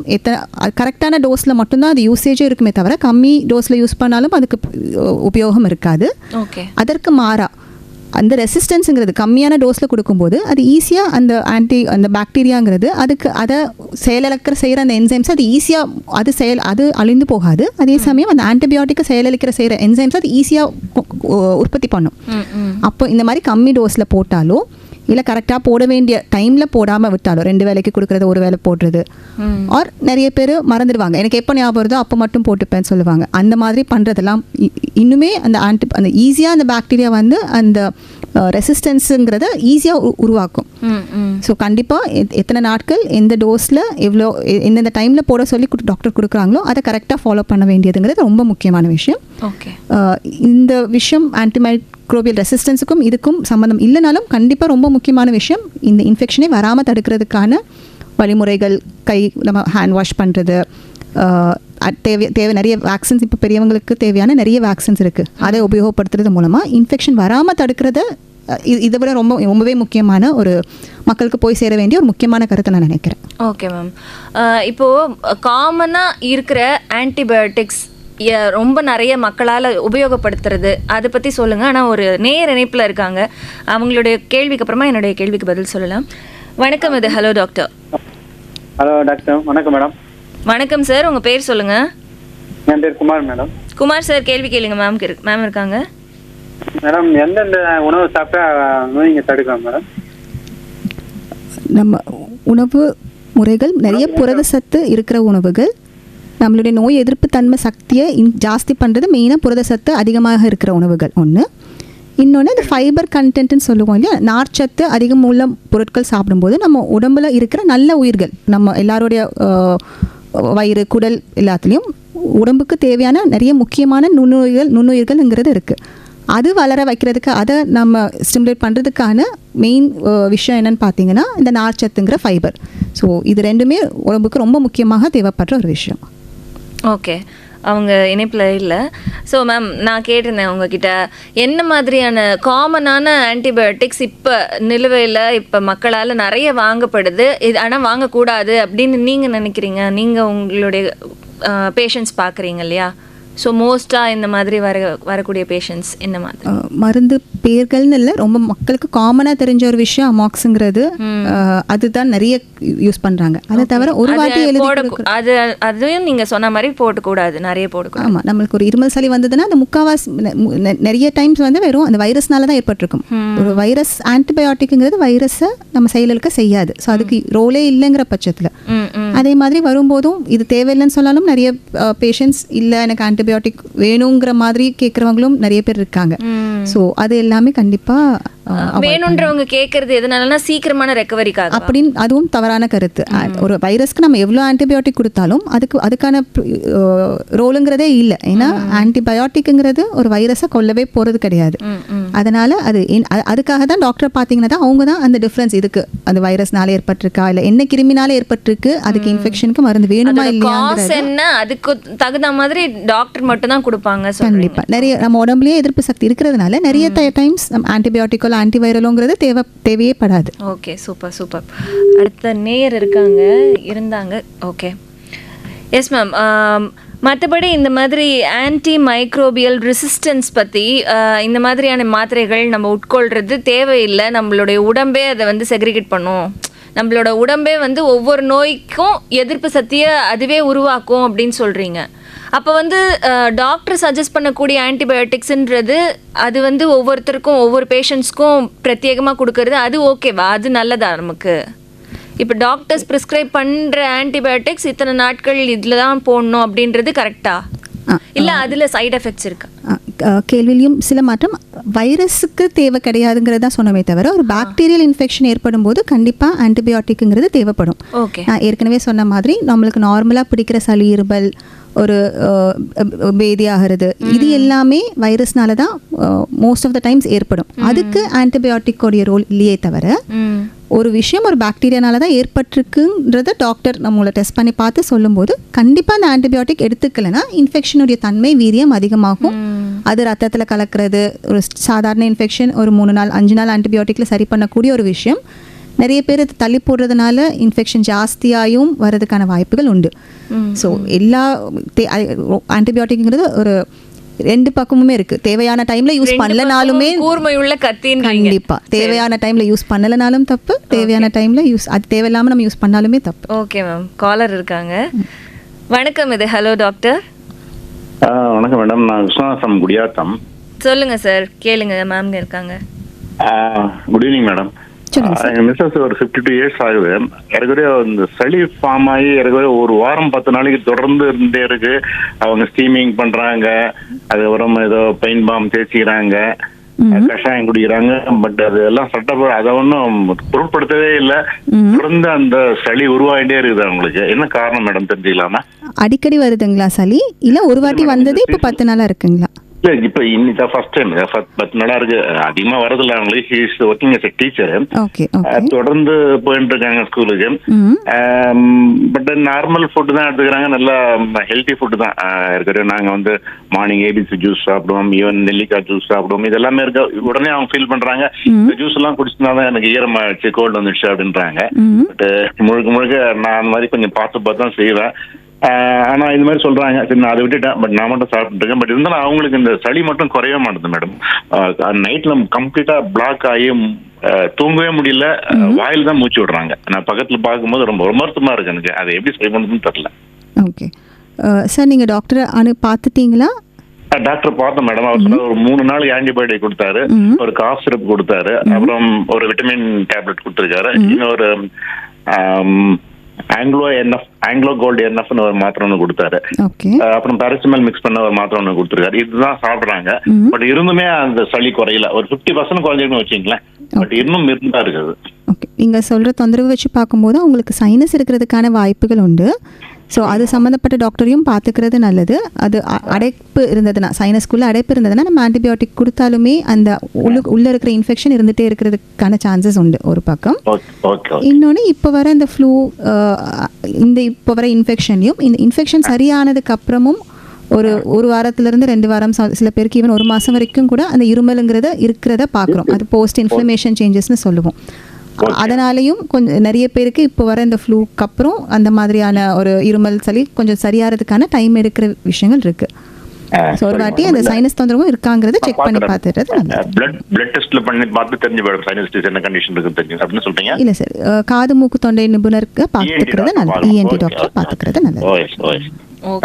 கரெக்டான டோஸில் மட்டும்தான் அது யூசேஜே இருக்குமே தவிர கம்மி டோஸில் யூஸ் பண்ணாலும் அதுக்கு உபயோகம் இருக்காது. அதற்கு மாறா அந்த ரெசிஸ்டன்ஸுங்கிறது கம்மியான டோஸில் கொடுக்கும்போது அது ஈஸியாக அந்த பாக்டீரியாங்கிறது அதை செயலிழக்கிற செய்கிற அந்த என்சைம்ஸ் அது ஈஸியாக அது அழிந்து போகாது. அதே சமயம் அந்த ஆன்டிபயோட்டிக்கை செயலிழக்கிற செய்கிற என்சைம்ஸ் அது ஈஸியாக உற்பத்தி பண்ணும். அப்போ இந்த மாதிரி கம்மி டோஸில் போட்டாலோ இல்லை கரெக்டாக போட வேண்டிய டைமில் போடாமல் விட்டாலோ 2 வேளைக்கு கொடுக்குறது 1 வேளை போடுறது ஆர் நிறைய பேர் மறந்துடுவாங்க, எனக்கு எப்போ ஞாபகம் வருதோ அப்போ மட்டும் போட்டுப்பேன்னு சொல்லுவாங்க. அந்த மாதிரி பண்ணுறதெல்லாம் இன்னுமே அந்த ஈஸியாக அந்த பாக்டீரியா வந்து அந்த ரெசிஸ்டன்ஸுங்கிறத ஈஸியாக உருவாக்கும். ஸோ கண்டிப்பாக எத்தனை நாட்கள் எந்த டோஸில் எவ்வளோ எந்தெந்த டைமில் போட சொல்லி டாக்டர் கொடுக்குறாங்களோ அதை கரெக்டாக ஃபாலோ பண்ண வேண்டியதுங்கிறது ரொம்ப முக்கியமான விஷயம். இந்த விஷயம் ஆன்டிமைக்ரோபியல் ரெசிஸ்டன்ஸுக்கும் இதுக்கும் சம்மந்தம் இல்லைனாலும் கண்டிப்பாக ரொம்ப முக்கியமான விஷயம் இந்த இன்ஃபெக்ஷனை வராமல் தடுக்கிறதுக்கான வழிமுறைகள். நம்ம ஹேண்ட் வாஷ் பண்ணுறது, தேவை நிறைய வேக்சின்ஸ், இப்போ பெரியவங்களுக்கு தேவையான நிறைய வேக்சின்ஸ் இருக்குது, அதை உபயோகப்படுத்துறது மூலமாக இன்ஃபெக்ஷன் வராமல் தடுக்கிறத இதை விட ரொம்பவே முக்கியமான ஒரு மக்களுக்கு போய் சேர வேண்டிய ஒரு முக்கியமான கருத்தை நான் நினைக்கிறேன். Okay ma'am. இப்போது காமனாக இருக்கிற ஆன்டிபயோட்டிக்ஸ் ரொம்ப நிறைய மக்களால் உபயோகப்படுத்துறது அதை பற்றி சொல்லுங்கள். ஆனால் ஒரு நேர் இணைப்பில் இருக்காங்க, அவங்களுடைய கேள்விக்கு அப்புறமா என்னுடைய கேள்விக்கு பதில் சொல்லலாம். வணக்கம், இது ஹலோ டாக்டர். ஹலோ டாக்டர், வணக்கம் மேடம். வணக்கம் சார், உங்கள் பேர் சொல்லுங்கள். என் பேர் குமார் மேடம். குமார் சார், கேள்வி கேளுங்க. மேம் இருக்காங்க. மேடம், எந்தெந்த உணவு சாப்பிட்டா நோய்ங்க தடுக்கலாம் மேடம்? நம்ம உணவு முறைகள் நிறைய புரத சத்து இருக்கிற உணவுகள் நம்மளுடைய நோய் எதிர்ப்பு தன்மை சக்தியை ஜாஸ்தி பண்ணுறது மெயினாக புரத சத்து அதிகமாக இருக்கிற உணவுகள் ஒன்று. இன்னொன்று இந்த ஃபைபர் கண்டென்ட்னு சொல்லுவோம் இல்லையா, நார்ச்சத்து அதிகம் உள்ள பொருட்கள் சாப்பிடும்போது நம்ம உடம்புல இருக்கிற நல்ல உயிர்கள், நம்ம எல்லாருடைய வயிறு குடல் எல்லாத்துலேயும் உடம்புக்கு தேவையான நிறைய முக்கியமான நுண்ணுயிர்கள்ங்கிறது இருக்குது. அது வளர வைக்கிறதுக்கு அதை நம்ம ஸ்டிமுலேட் பண்ணுறதுக்கான மெயின் விஷயம் என்னென்னு பார்த்தீங்கன்னா இந்த நார்ச்சத்துங்கிற ஃபைபர். ஸோ இது ரெண்டுமே உடம்புக்கு ரொம்ப முக்கியமாக தேவைப்படுற ஒரு விஷயம். ஓகே, அவங்க இணைப்பில் இல்லை. ஸோ மேம், நான் கேட்டிருந்தேன் உங்ககிட்ட என்ன மாதிரியான காமனான ஆன்டிபயோட்டிக்ஸ் இப்போ நிலுவையில் இப்போ மக்களால் நிறைய வாங்கப்படுது, இது ஆனால் வாங்கக்கூடாது அப்படின்னு நீங்கள் நினைக்கிறீங்க? நீங்கள் உங்களுடைய பேஷண்ட்ஸ் பார்க்குறீங்க இல்லையா, ஸோ மோஸ்ட்டாக இந்த மாதிரி வரக்கூடிய பேஷண்ட்ஸ் என்ன மாதிரி மருந்து பேர்கள்னு இல்லை, ரொம்ப மக்களுக்கு காமனாக தெரிஞ்ச ஒரு விஷயம் அமாக்ஸுங்கிறது, அதுதான் நிறைய யூஸ் பண்ணுறாங்க. அதை தவிர ஒரு வாட்டி அதையும் நீங்கள் சொன்ன மாதிரி போடக்கூடாது, நிறைய போடக்கூடாது. ஆமாம், நம்மளுக்கு ஒரு இருமல் சளி வந்ததுன்னா அந்த முக்கால்வாசி நிறைய டைம்ஸ் வந்து வெறும் அந்த வைரஸ்னால தான் ஏற்பட்டிருக்கும். ஒரு வைரஸ் ஆன்டிபயோட்டிக்ங்கிறது வைரஸை நம்ம செயலுக்கு செய்யாது. ஸோ அதுக்கு ரோலே இல்லைங்கிற பட்சத்தில் அதே மாதிரி வரும்போதும் இது தேவையில்லைன்னு சொன்னாலும் நிறைய பேஷண்ட்ஸ் இல்லை எனக்கு ஆன்டிபயோட்டிக் வேணுங்கிற மாதிரி கேட்குறவங்களும் நிறைய பேர் இருக்காங்க. ஸோ அது எல்லாமே கண்டிப்பாக வேணுன்றவங்க கேட்கறது எதனாலனா சீக்கிரமான ரெக்கவரிக்காக அப்படின்னு, அதுவும் தவறான கருத்து. ஒரு வைரஸ்க்கு நம்ம எவ்வளோ ஆன்டிபயோட்டிக் கொடுத்தாலும் அதுக்கான ரோலுங்கிறதே இல்லை. ஏன்னா ஆன்டிபயோட்டிக்ங்கிறது ஒரு வைரஸை கொல்லவே போகிறது கிடையாது. அதனால அதுக்காக தான் டாக்டர் பார்த்தீங்கன்னா அவங்க தான் அந்த டிஃப்ரென்ஸ், இதுக்கு அந்த வைரஸ்னால ஏற்பட்டிருக்கா இல்லை என்ன கிருமினால ஏற்பட்டிருக்கு, அதுக்கு இன்ஃபெக்ஷனுக்கு மருந்து வேணுமா இல்லையா, அதுக்கு தகுந்த மாதிரி டாக்டர் மட்டும் தான் கொடுப்பாங்க. கண்டிப்பாக நிறைய நம்ம உடம்புலயே எதிர்ப்பு சக்தி இருக்கிறதுனால நிறைய டைம்ஸ் ஆன்டிபயோட்டிக்கோ ஆன்டிவைரலுங்கிறது தேவையே படாது. Okay, super. அடுத்த நேர் இருந்தாங்க. Okay, yes ma'am. மற்றபடி இந்த மாதிரி ஆன்டி மைக்ரோபியல் ரெசிஸ்டன்ஸ் பற்றி இந்த மாதிரியான மாத்திரைகள் நம்ம உட்கொள்கிறது தேவையில்லை, நம்மளுடைய உடம்பே அதை வந்து செக்ரிகேட் பண்ணும், நம்மளோட உடம்பே வந்து ஒவ்வொரு நோய்க்கும் எதிர்ப்பு சக்தியை அதுவே உருவாக்கும் அப்படின்னு சொல்கிறீங்க. அப்போ வந்து டாக்டர் சஜஸ்ட் பண்ணக்கூடிய ஆன்டிபயோட்டிக்ஸ்ன்றது அது வந்து ஒவ்வொருத்தருக்கும் ஒவ்வொரு பேஷண்ட்ஸ்க்கும் பிரத்யேகமாக கொடுக்கறது அது ஓகேவா, அது நல்லதா நமக்கு? இப்போ டாக்டர்ஸ் ப்ரிஸ்கிரைப் பண்ணுற ஆன்டிபயோட்டிக்ஸ் இத்தனை நாட்கள் இதில் தான் போடணும் அப்படின்றது கரெக்டா இல்லை அதில் சைட் எஃபெக்ட்ஸ் இருக்கா? கேள்வியிலையும் சில மாற்றம். வைரஸுக்கு தேவை கிடையாதுங்கிறது தான் சொன்னமே தவிர ஒரு பாக்டீரியல் இன்ஃபெக்ஷன் ஏற்படும் போது கண்டிப்பாக ஆன்டிபயோட்டிக்குங்கிறது தேவைப்படும். ஓகே. நான் ஏற்கனவே சொன்ன மாதிரி நம்மளுக்கு நார்மலாக பிடிக்கிற சளி, இருமல், ஒரு பேதி ஆகிறது, இது எல்லாமே வைரஸ்னால தான் மோஸ்ட் ஆஃப் த டைம்ஸ் ஏற்படும். அதுக்கு ஆன்டிபயோட்டிக்கோடைய ரோல் இல்லையே தவிர ஒரு விஷயம் ஒரு பாக்டீரியானால தான் ஏற்பட்டிருக்குன்றத டாக்டர் நம்மளை டெஸ்ட் பண்ணி பார்த்து சொல்லும்போது கண்டிப்பாக அந்த ஆன்டிபயோட்டிக் எடுத்துக்கலைன்னா இன்ஃபெக்ஷனுடைய தன்மை, வீரியம் அதிகமாகும். அது ரத்தத்தில் கலக்கிறது, ஒரு சாதாரண இன்ஃபெக்ஷன் ஒரு 3 நாள் 5 நாள் ஆன்டிபயோட்டிக்கில் சரி பண்ணக்கூடிய ஒரு விஷயம். நிறைய பேர் தள்ளி போடுறதுனால இன்ஃபெக்ஷன் ஜாஸ்தியாகவும் வர்றதுக்கான வாய்ப்புகள் உண்டு. ஸோ எல்லா ஆன்டிபயோட்டிக்ங்கிறது ஒரு 2 பக்கமுமே இருக்கு. தேவையான டைம்ல யூஸ் பண்ணலனாலுமே கூர்மையுள்ள கத்தின்றீங்க. கண்டிப்பா தேவையான டைம்ல யூஸ் பண்ணலனாலும் தப்பு, தேவையான டைம்ல யூஸ் அது தேவையில்லாம நம்ம யூஸ் பண்ணாலுமே தப்பு. Okay ma'am. காலர் இருக்காங்க. வணக்கம், இது ஹலோ டாக்டர். வணக்கம் மேடம், நான் விஸ்வநாதம் குடியாத்தம். சொல்லுங்க சார், கேளுங்க, மேம் இருக்காங்க. Good evening madam. எங்க மிஸ்ஸஸ் ஒரு 52 இயர்ஸ் ஆகுது. ஏற்கனவே இந்த சளி ஃபார்ம் ஆகி ஏற்கனவே ஒரு வாரம் 10 நாளைக்கு தொடர்ந்து இருந்தே இருக்கு. அவங்க ஸ்டீமிங் பண்றாங்க, அதுக்கப்புறம் ஏதோ பெயின் பாம் தேய்ச்சிக்கிறாங்க, கஷாயம் குடிக்கிறாங்க. பட் அது எல்லாம் சட்டப்பட அதை ஒன்றும் பொருட்படுத்தவே இல்லை. தொடர்ந்து அந்த சளி உருவாகிட்டே இருக்குது. அவங்களுக்கு என்ன காரணம் மேடம் தெரிஞ்சுக்கலாமா? அடிக்கடி வருதுங்களா சளி, இல்ல ஒரு வாட்டி வந்தது இப்ப 10 நாளா இருக்குங்களா? இல்ல, இப்ப இன்னைக்கு ஃபர்ஸ்ட் டைம் 10 நாளா இருக்கு. அதிகமா வரதில்ல அவங்களுக்கு. Working as teacher. தொடர்ந்து போயிட்டு இருக்காங்க ஸ்கூலுக்கு. பட் நார்மல் ஃபுட் தான் எடுத்துக்கிறாங்க, நல்லா ஹெல்த்தி ஃபுட் தான் இருக்கிறது. நாங்க வந்து மார்னிங் ஏபிசி ஜூஸ் சாப்பிடுவோம், ஈவன் நெல்லிக்காய் ஜூஸ் சாப்பிடுவோம். இது எல்லாமே இருக்கு. உடனே அவங்க ஃபீல் பண்றாங்க இந்த ஜூஸ் எல்லாம் குடிச்சிருந்தாதான் எனக்கு ஈரமாயிடுச்சு, கோல்டு வந்துடுச்சு அப்படின்றாங்க. பட் முழுக்க முழுக்க நான் அந்த மாதிரி கொஞ்சம் பார்த்து தான் செய்வேன். ஆனா இது மாதிரி சொல்றாங்க. சரி, நான் அதை விட்டுட்டேன். பட் நான் மட்டும் சாப்பிட்டு இருக்கேன். பட் இருந்தாலும் அவங்களுக்கு இந்த சளி மட்டும் குறையவே மாட்டேது மேடம். நைட்ல கம்ப்ளீட்டா பிளாக் ஆகி தூங்கவே முடியல, வாயில் தான் மூச்சு விடுறாங்க. நான் பக்கத்துல பார்க்கும்போது ரொம்ப வருத்தமா இருக்கு எனக்கு. அதை எப்படி சரி பண்ணுறதுன்னு தெரியல. ஓகே சார், நீங்க டாக்டர் பார்த்துட்டீங்களா? டாக்டர் பார்த்தேன் மேடம். அவர் சொன்னார் ஒரு 3 நாளைக்கு ஆன்டிபயோட்டிக் கொடுத்தாரு, ஒரு காஃப் சிரப் கொடுத்தாரு, அப்புறம் ஒரு விட்டமின் டேப்லெட் கொடுத்துருக்காரு, இன்னொரு ஆங்கிலோ கோல்டு என்எஃப்னு ஒரு மாத்திரை ஒன்று கொடுத்தாரு, அப்புறம் பேராசிட்டமால் மிக்ஸ் பண்ண ஒரு மாத்திரை ஒன்று கொடுத்துருக்காரு. இதுதான் சாப்பிட்றாங்க. பட் இருந்துமே அந்த சளி குறையல. ஒரு 50% குறைஞ்சிருக்குன்னு வச்சுங்களேன். பட் இன்னும் இருந்தா இருக்குது. ஓகே, நீங்க சொல்ற தொந்தரவு வச்சு பார்க்கும்போது உங்களுக்கு சைனஸ் இருக்கிறதுக்கான வாய்ப்புகள் உண்டு. ஸோ அது சம்மந்தப்பட்ட டாக்டரையும் பார்த்துக்கிறது நல்லது. அது அடைப்பு இருந்ததுன்னா, சைனஸ்குள்ளே அடைப்பு இருந்ததுன்னா நம்ம ஆன்டிபயோட்டிக் கொடுத்தாலுமே அந்த உள்ளே இருக்கிற இன்ஃபெக்ஷன் இருந்துகிட்டே இருக்கிறதுக்கான சான்சஸ் உண்டு ஒரு பக்கம். இன்னொன்று இப்போ வர இந்த ஃப்ளூ, இப்போ வர இன்ஃபெக்ஷன்லையும் இந்த இன்ஃபெக்ஷன் சரியானதுக்கு அப்புறமும் ஒரு வாரத்திலிருந்து 2 வாரம், சில பேருக்கு ஈவன் 1 மாதம் வரைக்கும் கூட அந்த இருமலுங்கிறத இருக்கிறத பார்க்குறோம். அது போஸ்ட் இன்ஃப்ளமேஷன் சேஞ்சஸ்ன்னு சொல்லுவோம். அதனாலையும் கொஞ்சம் நிறைய பேருக்கு இப்போ வர இந்த ஃப்ளூக்கு அப்புறம் அந்த மாதிரியான ஒரு இருமல், சளி கொஞ்சம் சரியாகிறதுக்கான டைம் எடுக்கிற விஷயங்கள் இருக்கு. ஒரு வாட்டி அந்த சைனஸ் தொந்தரவும் இருக்காங்கிறத செக் பண்ணி பார்த்துறது பிளட் டெஸ்ட்ல பண்ணி பார்த்து தெரிஞ்சு போய்டும் சைனஸ் என்ன கண்டிஷன் இருக்குன்னு தெரிஞ்சு அப்படின்னு சொல்றீங்க. இல்ல சார், காது மூக்கு தொண்டை நிபுணருக்கு பார்த்துக்கிறது நல்லது. இஎன்டி டாக்டர் பார்த்துக்கிறது நல்லது.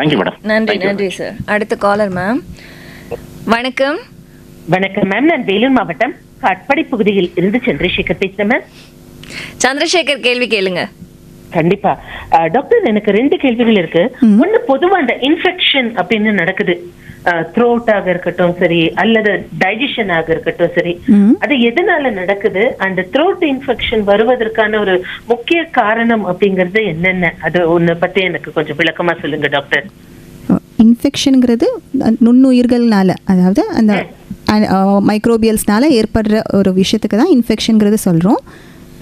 Thank you madam. நன்றி சார். அடுத்த காலர் மேம். வணக்கம். வணக்கம் மேம், நான் வேலூர் மாவட்டம் காட்பாடி பகுதியில் இருந்து சந்திரசேகர் பேசுறேன் மேம். சந்திரசேகர், கேள்வி கேளுங்க. கண்டிப்பா டாக்டர், எனக்கு 2 கேள்விகள் இருக்கு. ஒண்ணு, பொதுவா அந்த இன்ஃபெக்ஷன் அப்படின்னு நடக்குது, த்ரோட்டாக இருக்கட்டும் சரி, அல்லது டைஜஷனாக இருக்கட்டும் சரி, அது எதனால நடக்குது? அந்த த்ரோட் இன்ஃபெக்ஷன் வருவதற்கான ஒரு முக்கிய காரணம் அப்படிங்கறது என்னென்ன? அது ஒண்ணு பத்தி எனக்கு கொஞ்சம் விளக்கமா சொல்லுங்க டாக்டர். இன்ஃபெக்ஷனுங்கிறது நுண்ணுயிர்கள்னால, அதாவது அந்த மைக்ரோபியல்ஸ்னால ஏற்படுற ஒரு விஷயத்துக்கு தான் இன்ஃபெக்ஷனுங்கிறது சொல்கிறோம்.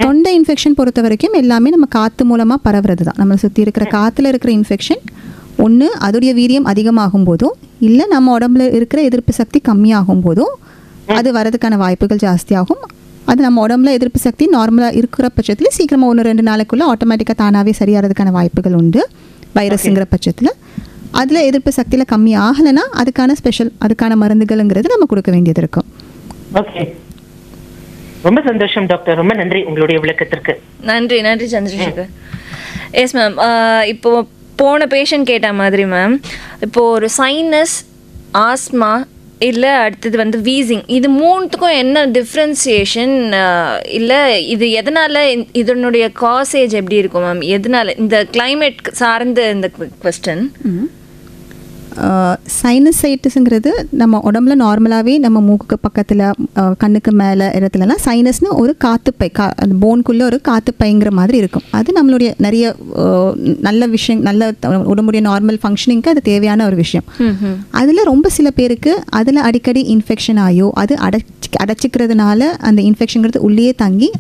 தொண்டை இன்ஃபெக்ஷன் பொறுத்த வரைக்கும் எல்லாமே நம்ம காற்று மூலமாக பரவுறது தான். நம்மளை சுற்றி இருக்கிற காற்றுல இருக்கிற இன்ஃபெக்ஷன் ஒன்று அதோடைய வீரியம் அதிகமாகும் போதும், இல்லை நம்ம உடம்புல இருக்கிற எதிர்ப்பு சக்தி கம்மியாகும் போதும் அது வரதுக்கான வாய்ப்புகள் ஜாஸ்தியாகும். அது நம்ம உடம்புல எதிர்ப்பு சக்தி நார்மலாக இருக்கிற பட்சத்தில் சீக்கிரமாக 1-2 நாளைக்குள்ளே ஆட்டோமேட்டிக்காக தானாகவே சரியாகிறதுக்கான வாய்ப்புகள் உண்டு. வைரஸுங்கிற பட்சத்தில் அதில் எதிர்ப்பு சக்தியில் கம்மி ஆகலைன்னா அதுக்கான மருந்துகள்ங்கிறது நம்ம கொடுக்க வேண்டியது இருக்கும். ஓகே, ரொம்ப சந்தோஷம் டாக்டர், ரொம்ப நன்றி உங்களுடைய விளக்கத்திற்கு. நன்றி சந்திரசேகர். எஸ் மேம், இப்போ போன பேஷண்ட் கேட்ட மாதிரி மேம், இப்போ ஒரு சைனஸ், ஆஸ்மா, இல்லை அடுத்தது வந்து வீசிங், இது 3த்துக்கும் என்ன டிஃப்ரென்சியேஷன்? இல்லை இது எதனால், இதனுடைய காசேஜ் எப்படி இருக்கும் மேம்? எதனால் இந்த கிளைமேட் சார்ந்த இந்த கொஸ்டின்? சைனசைட்டிஸுங்கிறது நம்ம உடம்புல நார்மலாகவே நம்ம மூக்குக்கு பக்கத்தில் கண்ணுக்கு மேலே இடத்துலலாம் சைனஸ்னு ஒரு காற்றுப்பை அந்த போனுக்குள்ளே ஒரு காற்றுப்பைங்கிற மாதிரி இருக்கும். அது நம்மளுடைய நிறைய நல்ல விஷயம், நல்ல உடம்புடைய நார்மல் ஃபங்க்ஷனிங்க்கு அது தேவையான ஒரு விஷயம். அதில் ரொம்ப சில பேருக்கு அதில் அடிக்கடி இன்ஃபெக்ஷன் ஆகியோ அது அடைச்சிக்கிறதுனால அந்த இன்ஃபெக்ஷனுங்கிறது உள்ளே தங்கி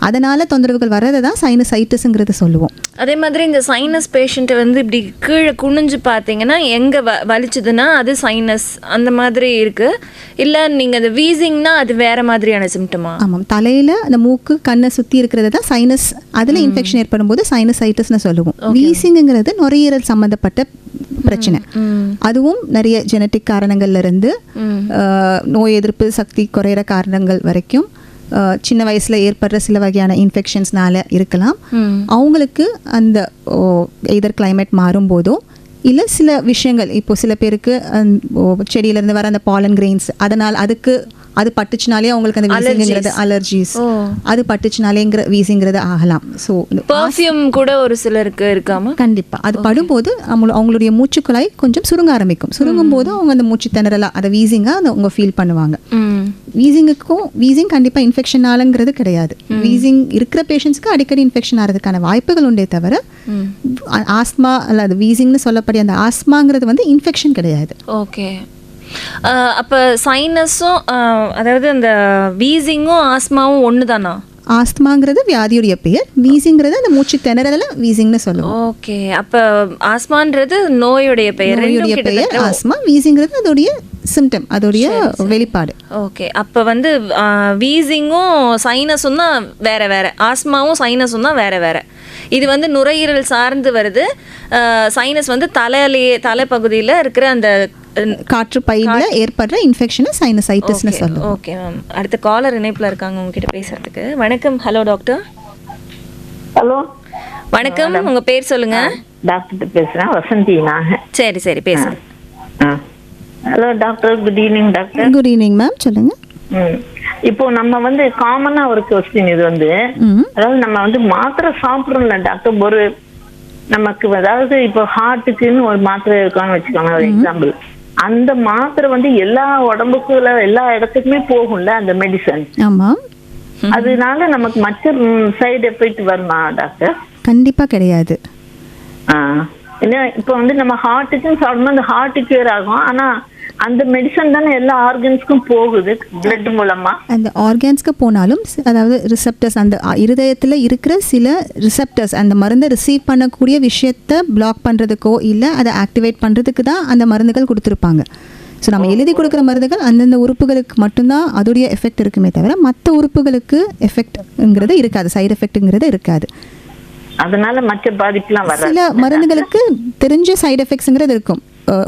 அதனால தொந்தரவுகள் வர்றதை தான் சைனசைட்டிஸுங்கிறது சொல்லுவோம். அதே மாதிரி இந்த சைனஸ் பேஷண்ட்டை வந்து இப்படி கீழே குனிஞ்சு பார்த்தீங்கன்னா எங்கே வலிச்சதுன்னா அது சைனஸ் அந்த மாதிரி இருக்குது. இல்லை நீங்கள் அது வீசிங்னா அது வேற மாதிரியான சிம்டமா? ஆமாம், தலையில் அந்த மூக்கு கண்ணை சுற்றி இருக்கிறது தான் சைனஸ். அதில் இன்ஃபெக்ஷன் ஏற்படும் போது சைனசைட்டிஸ்னு சொல்லுவோம். வீசிங்கிறது நுரையீரல் சம்மந்தப்பட்ட பிரச்சனை. அதுவும் நிறைய ஜெனட்டிக் காரணங்கள்ல இருந்து நோய் எதிர்ப்பு சக்தி குறையிற காரணங்கள் வரைக்கும் சின்ன வயசுல ஏற்படுற சில வகையான இன்ஃபெக்ஷன்ஸ்னால இருக்கலாம். அவங்களுக்கு அந்த எதர் கிளைமேட் மாறும்போதோ இல்லை சில விஷயங்கள், இப்போ சில பேருக்கு செடியிலேருந்து வர அந்த பாலன் கிரெயின்ஸ் அதனால் அது பட்டுச்சுனாலே அவங்களுக்கு அந்த வீசிங்கிறது அலர்ஜிஸ், அது பட்டுச்சுனாலேங்கிற வீசிங்கிறது ஆகலாம். ஸோ பர்ஃப்யூம் கூட ஒரு சிலருக்கு இருக்காம கண்டிப்பாக அது படும்போது அவங்களுடைய மூச்சுக்குழாய் கொஞ்சம் சுருங்க ஆரம்பிக்கும். சுருங்கும் போது அவங்க அந்த மூச்சு திணறலாம், அதை வீசிங்காக அவங்க ஃபீல் பண்ணுவாங்க. வீசிங் கண்டிப்பாக இன்ஃபெக்ஷனாலங்கிறது கிடையாது. வீசிங் இருக்கிற பேஷண்ட்ஸ்க்கு அடிக்கடி இன்ஃபெக்ஷன் ஆகிறதுக்கான வாய்ப்புகள் உண்டே தவிர ஆஸ்மா அல்லது வீசிங்னு சொல்லக்கூடிய அந்த ஆஸ்மாங்கிறது வந்து இன்ஃபெக்ஷன் கிடையாது. ஓகே. அப்போ சைனஸும் அதாவது அந்த வீசிங்கும் ஆஸ்மாவும் ஒன்று தானா? ஆஸ்மாங்கிறது வியாதியுடைய பெயர், வீசிங்கிறது அந்த மூச்சு திணறல வீசிங்னு சொல்லுவோம். ஓகே. அப்போ ஆஸ்மான்றது நோயுடைய பெயர், ஆஸ்மா. வீசிங்கிறது அதோடைய சிம்டம், அதோடைய வெளிப்பாடு. ஓகே. அப்போ வந்து வீசிங்கும் சைனஸும் தான் வேற வேற, ஆஸ்மாவும் சைனஸும் தான் வேற வேற. இது வந்து நுரையீரல் சார்ந்து வருது. சைனஸ் வந்து தலைப்பகுதியில் இருக்கிற அந்த காற்று பையில ஏற்படுற இன்ஃபெக்ஷனை சைனசைட்டிஸ்னு சொல்லுவோம். Okay ma'am. அடுத்த காலர் இணைப்புல இருக்காங்க உங்ககிட்ட பேசுறதுக்கு. வணக்கம். Hello doctor. ஹலோ வணக்கம், உங்க பேர் சொல்லுங்க. டாக்டர் பேசுறேன், வசந்தி. சரி சரி பேசுங்க. Hello doctor, good evening doctor. Good evening ma'am, சொல்லுங்க. இப்போ நம்ம வந்து காமனா ஒரு கொஸ்டின் இது வந்து, அதாவது நம்ம வந்து மாத்திரை சாப்பிடுறோம்ல டாக்டர், ஒரு நமக்கு அதாவது இப்போ ஹார்ட்டுக்குன்னு ஒரு மாத்திரை இருக்கான்னு வச்சுக்கோங்க ஒரு எக்ஸாம்பிள். அந்த மாத்திரை வந்து எல்லா உடம்புக்குள்ள எல்லா இடத்துக்குமே போகும்ல அந்த மெடிசன். ஆமா. அதனால நமக்கு மற்ற சைடு எஃபெக்ட் வருமா டாக்டர்? கண்டிப்பா கிடையாது. ஏன்னா இப்போ வந்து நம்ம ஹார்ட்டுக்குன்னு சாப்பிடணும், அந்த ஹார்ட் கியூர் ஆகும். ஆனா அந்த மெடிசன் தானே எல்லா ஆர்கன்ஸ்க்கும் போகுது பிளட் மூலமா. அந்த ஆர்கன்ஸ்க்கு போனாலும் அதாவது ரிசெப்டர்ஸ், அந்த இருதயத்தில் இருக்கிற சில ரிசெப்டர்ஸ் அந்த மருந்தை ரிசீவ் பண்ணக்கூடிய விஷயத்தை பிளாக் பண்ணுறதுக்கோ இல்லை அதை ஆக்டிவேட் பண்ணுறதுக்கு தான் அந்த மருந்துகள் கொடுத்துருப்பாங்க. ஸோ நம்ம எழுதி கொடுக்குற மருந்துகள் அந்தந்த உறுப்புகளுக்கு மட்டும்தான் அதோடைய எஃபெக்ட் இருக்குமே தவிர மற்ற உறுப்புகளுக்கு எஃபெக்ட்ங்கிறது இருக்காது, சைடு எஃபெக்ட்டுங்கிறது இருக்காது. அதனால மற்ற பாதிப்புலாம் வராது. சில மருந்துகளுக்கு தெரிஞ்ச சைடு எஃபெக்ட்ஸுங்கிறது இருக்கும்.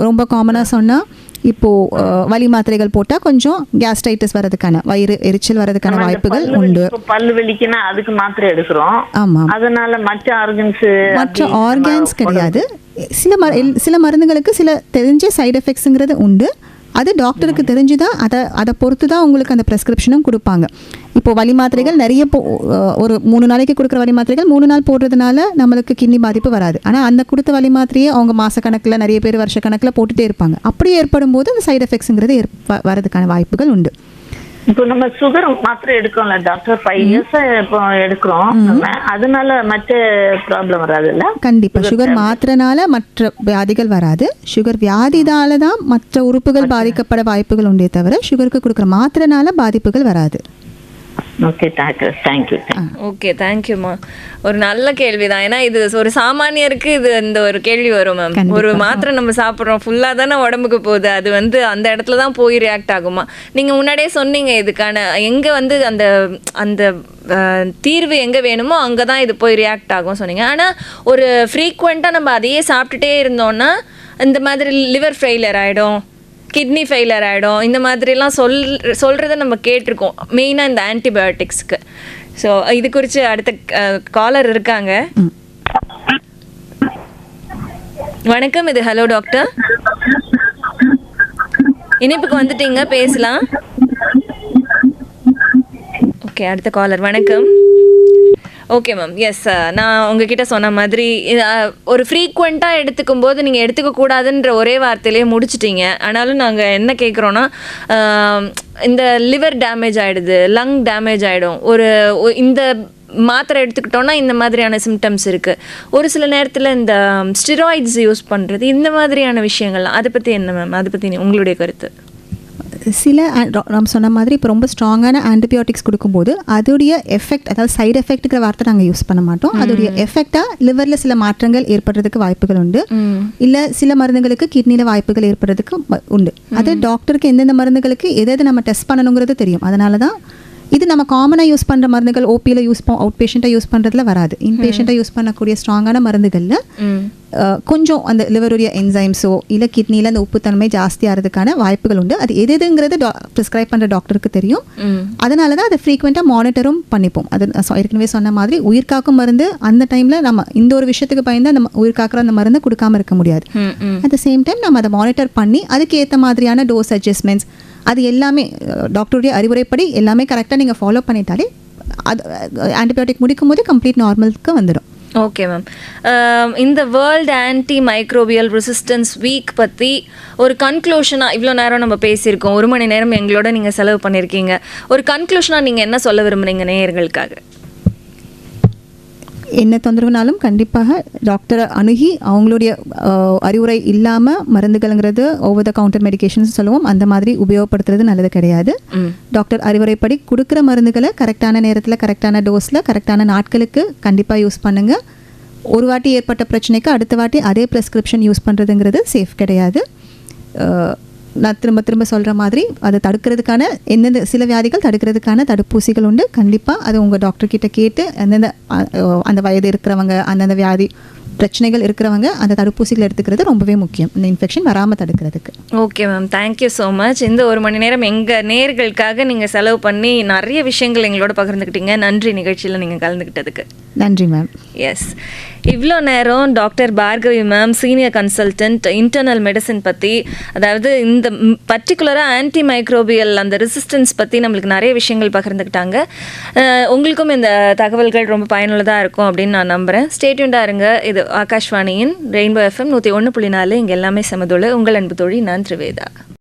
ரொம்ப காமனாக சொன்னால் இப்போது வலி மாத்திரைகள் போட்டால் கொஞ்சம் கேஸ்ட்ரைட்டிஸ் வரதுக்கான, வயிறு எரிச்சல் வரதுக்கான வாய்ப்புகள் உண்டு. பல்லு வலிக்குன்னா அதுக்கு மாத்திரை எடுக்கிறோம். ஆமாம். அதனால மற்ற ஆர்கன்ஸ் கிடையாது. சில மருந்துகளுக்கு சில தெரிஞ்ச சைடு எஃபெக்ட்ஸுங்கிறது உண்டு. அது டாக்டருக்கு தெரிஞ்சுதான் அதை பொறுத்து தான் உங்களுக்கு அந்த ப்ரெஸ்கிரிப்ஷனும் கொடுப்பாங்க. இப்போ வலி மாத்திரைகள் நிறைய ஒரு 3 நாளைக்கு கொடுக்குற வலி மாத்திரைகள் 3 நாள் போடுறதுனால நம்மளுக்கு கிட்னி பாதிப்பு வராது. ஆனால் அந்த கொடுத்த வலி மாத்திரையே அவங்க மாசக்கணக்கில் நிறைய பேர் வருஷக்கணக்கில் போட்டுகிட்டே இருப்பாங்க. அப்படி ஏற்படும் போது அந்த சைடு எஃபெக்ட்ஸுங்கிறது வரதுக்கான வாய்ப்புகள் உண்டு. இப்போ நம்ம சுகர் மாத்திரை எடுக்கிறோம்ல டாக்டர், 5 இயர்ஸ் இப்போ எடுக்கிறோம், அதனால மற்ற ப்ராப்ளம் வராதுல்ல? கண்டிப்பா சுகர் மாத்திரனால மற்ற வியாதிகள் வராது. சுகர் வியாதினால தான் மற்ற உறுப்புகள் பாதிக்கப்பட வாய்ப்புகள் உண்டே தவிர சுகருக்கு கொடுக்குற மாத்திரனால பாதிப்புகள் வராது. Okay doctor, thank you. ஓகே, தேங்க்யூம்மா. ஒரு நல்ல கேள்விதான். ஏன்னா இது ஒரு சாமானியருக்கு இது இந்த ஒரு கேள்வி வரும் மேம். ஒரு மாத்திரை நம்ம சாப்பிட்றோம், ஃபுல்லாக தானே உடம்புக்கு போகுது, அது வந்து அந்த இடத்துல தான் போய் ரியாக்ட் ஆகுமா? நீங்கள் முன்னாடியே சொன்னீங்க இதுக்கான எங்கே வந்து அந்த அந்த தீர்வு எங்கே வேணுமோ அங்கே தான் இது போய் ரியாக்ட் ஆகும் சொன்னீங்க. ஆனால் ஒரு ஃப்ரீக்வெண்ட்டாக நம்ம அதையே சாப்பிட்டுட்டே இருந்தோம்னா இந்த மாதிரி லிவர் ஃபெயிலியர் ஆகிடும், கிட்னி ஃபெயிலியர் ஆகிடும், இந்த மாதிரிலாம் சொல்கிறத நம்ம கேட்டிருக்கோம், மெயினாக இந்த ஆன்டிபயோட்டிக்ஸ்க்கு. ஸோ இது குறித்து அடுத்த காலர் இருக்காங்க. வணக்கம், இது ஹலோ டாக்டர். இணைப்புக்கு வந்துட்டீங்க, பேசலாம். ஓகே, அடுத்த காலர். வணக்கம். Okay ma'am. எஸ், நான் உங்ககிட்ட சொன்ன மாதிரி ஒரு ஃப்ரீக்வெண்ட்டாக எடுத்துக்கும் போது நீங்கள் எடுத்துக்கக்கூடாதுன்ற ஒரே வார்த்தையிலே முடிச்சிட்டிங்க. ஆனாலும் நாங்கள் என்ன கேட்குறோன்னா, இந்த லிவர் டேமேஜ் ஆகிடுது, லங் டேமேஜ் ஆகிடும், இந்த மாத்திரை எடுத்துக்கிட்டோன்னா இந்த மாதிரியான சிம்டம்ஸ் இருக்குது. ஒரு சில நேரத்தில் இந்த ஸ்டிராய்ட்ஸ் யூஸ் பண்ணுறது, இந்த மாதிரியான விஷயங்கள்லாம் அதை பற்றி என்ன மேம்? அதை பற்றி உங்களுடைய கருத்து? சில நம்ம சொன்ன மாதிரி இப்போ ரொம்ப ஸ்ட்ராங்கான ஆன்டிபயோட்டிக்ஸ் கொடுக்கும்போது அதோடைய எஃபெக்ட், அதாவது சைடு எஃபெக்ட்டுங்கிற வார்த்தை நாங்கள் யூஸ் பண்ண மாட்டோம். அதோடைய எஃபெக்டாக லிவரில் சில மாற்றங்கள் ஏற்படுறதுக்கு வாய்ப்புகள் உண்டு. இல்லை சில மருந்துகளுக்கு கிட்னியில் வாய்ப்புகள் ஏற்படுறதுக்கு உண்டு. அது டாக்டருக்கு எந்தெந்த மருந்துகளுக்கு எது நம்ம டெஸ்ட் பண்ணணுங்கிறது தெரியும். அதனால தான் இது நம்ம காமனாக யூஸ் பண்ணுற மருந்துகள் ஓபியில் அவுட் பேஷண்ட்டாக யூஸ் பண்ணுறதுல வராது. இன்பேஷண்ட்டாக யூஸ் பண்ணக்கூடிய ஸ்ட்ராங்கான மருந்துகளில் கொஞ்சம் அந்த லிவருடைய என்சைம்ஸோ இல்லை கிட்னியில் அந்த உப்புத்தன்மை ஜாஸ்தி ஆகிறதுக்கான வாய்ப்புகள் உண்டு. அது எதுங்கிறது ப்ரிஸ்கிரைப் பண்ணுற டாக்டருக்கு தெரியும். அதனால தான் அதை ஃப்ரீக்வெண்ட்டாக மானிட்டரும் பண்ணிப்போம். அது ஏற்கனவே சொன்ன மாதிரி உயிர் காக்கும் மருந்து அந்த டைமில் நம்ம இந்த ஒரு விஷயத்துக்கு பயந்து அந்த உயிர் காக்கிற அந்த மருந்தை கொடுக்காம இருக்க முடியாது. அட் த சேம் டைம் நம்ம அதை மானிட்டர் பண்ணி அதுக்கு ஏற்ற மாதிரியான டோஸ் அட்ஜஸ்ட்மெண்ட்ஸ் அது எல்லாமே டாக்டருடைய அறிவுரைப்படி எல்லாமே கரெக்டாக நீங்கள் ஃபாலோ பண்ணிட்டாலே அது ஆன்டிபயோட்டிக் முடிக்கும் போது கம்ப்ளீட் நார்மலுக்கு வந்துடும். Okay ma'am. இந்த world anti microbial resistance week பற்றி ஒரு கன்க்ளூஷனாக இவ்வளோ நேரம் நம்ம பேசியிருக்கோம். 1 மணி நேரம் எங்களோட நீங்கள் செலவு பண்ணியிருக்கீங்க. ஒரு கன்க்ளூஷனாக நீங்கள் என்ன சொல்ல விரும்புகிறீங்க நேயர்களுக்காக? என்ன தொந்தரவுனாலும் கண்டிப்பாக டாக்டரை அணுகி அவங்களுடைய அறிவுரை இல்லாமல் மருந்துகள்ங்கிறது ஓவர் த கவுண்டர் மெடிகேஷன்ஸ் சொல்லுவோம், அந்த மாதிரி உபயோகப்படுத்துறது நல்லது கிடையாது. டாக்டர் அறிவுரைப்படி கொடுக்குற மருந்துகளை கரெக்டான நேரத்தில் கரெக்டான டோஸில் கரெக்டான நாட்களுக்கு கண்டிப்பாக யூஸ் பண்ணுங்கள். ஒரு வாட்டி ஏற்பட்ட பிரச்சனைக்கு அடுத்த வாட்டி அதே ப்ரெஸ்கிரிப்ஷன் யூஸ் பண்ணுறதுங்கிறது சேஃப் கிடையாது. நான் திரும்ப திரும்ப சொல்கிற மாதிரி அதை தடுக்கிறதுக்கான எந்தெந்த சில வியாதிகள் தடுக்கிறதுக்கான தடுப்பூசிகள் உண்டு. கண்டிப்பாக அது உங்கள் டாக்டர்கிட்ட கேட்டு அந்த வயது இருக்கிறவங்க, அந்தந்த வியாதி பிரச்சனைகள் இருக்கிறவங்க அந்த தடுப்பூசிகள் எடுத்துக்கிறது ரொம்பவே முக்கியம், இந்த இன்ஃபெக்ஷன் வராமல் தடுக்கிறதுக்கு. Okay ma'am, thank you so much. இந்த 1 மணி நேரம் எங்கள் நேயர்களுக்காக நீங்கள் செலவு பண்ணி நிறைய விஷயங்கள் எங்களோட பகிர்ந்துக்கிட்டீங்க. நன்றி நிகழ்ச்சியில் நீங்கள் கலந்துக்கிட்டதுக்கு. நன்றி மேம். எஸ், இவ்வளோ நேரம் doctor Bhargavi ma'am, senior consultant internal medicine பற்றி, அதாவது இந்த பர்டிகுலராக ஆன்டி மைக்ரோபியல் அந்த ரெசிஸ்டன்ஸ் பற்றி நம்மளுக்கு நிறைய விஷயங்கள் பகிர்ந்துக்கிட்டாங்க. உங்களுக்கும் இந்த தகவல்கள் ரொம்ப பயனுள்ளதாக இருக்கும் அப்படின்னு நான் நம்புகிறேன். ஸ்டேட்யூண்டாக இருங்க. இது ஆகாஷ்வாணியின் ரெயின்போ FM 101.4. இங்கே எல்லாமே சமதோல. உங்கள் அன்பு தோழி நான் திரிவேதா.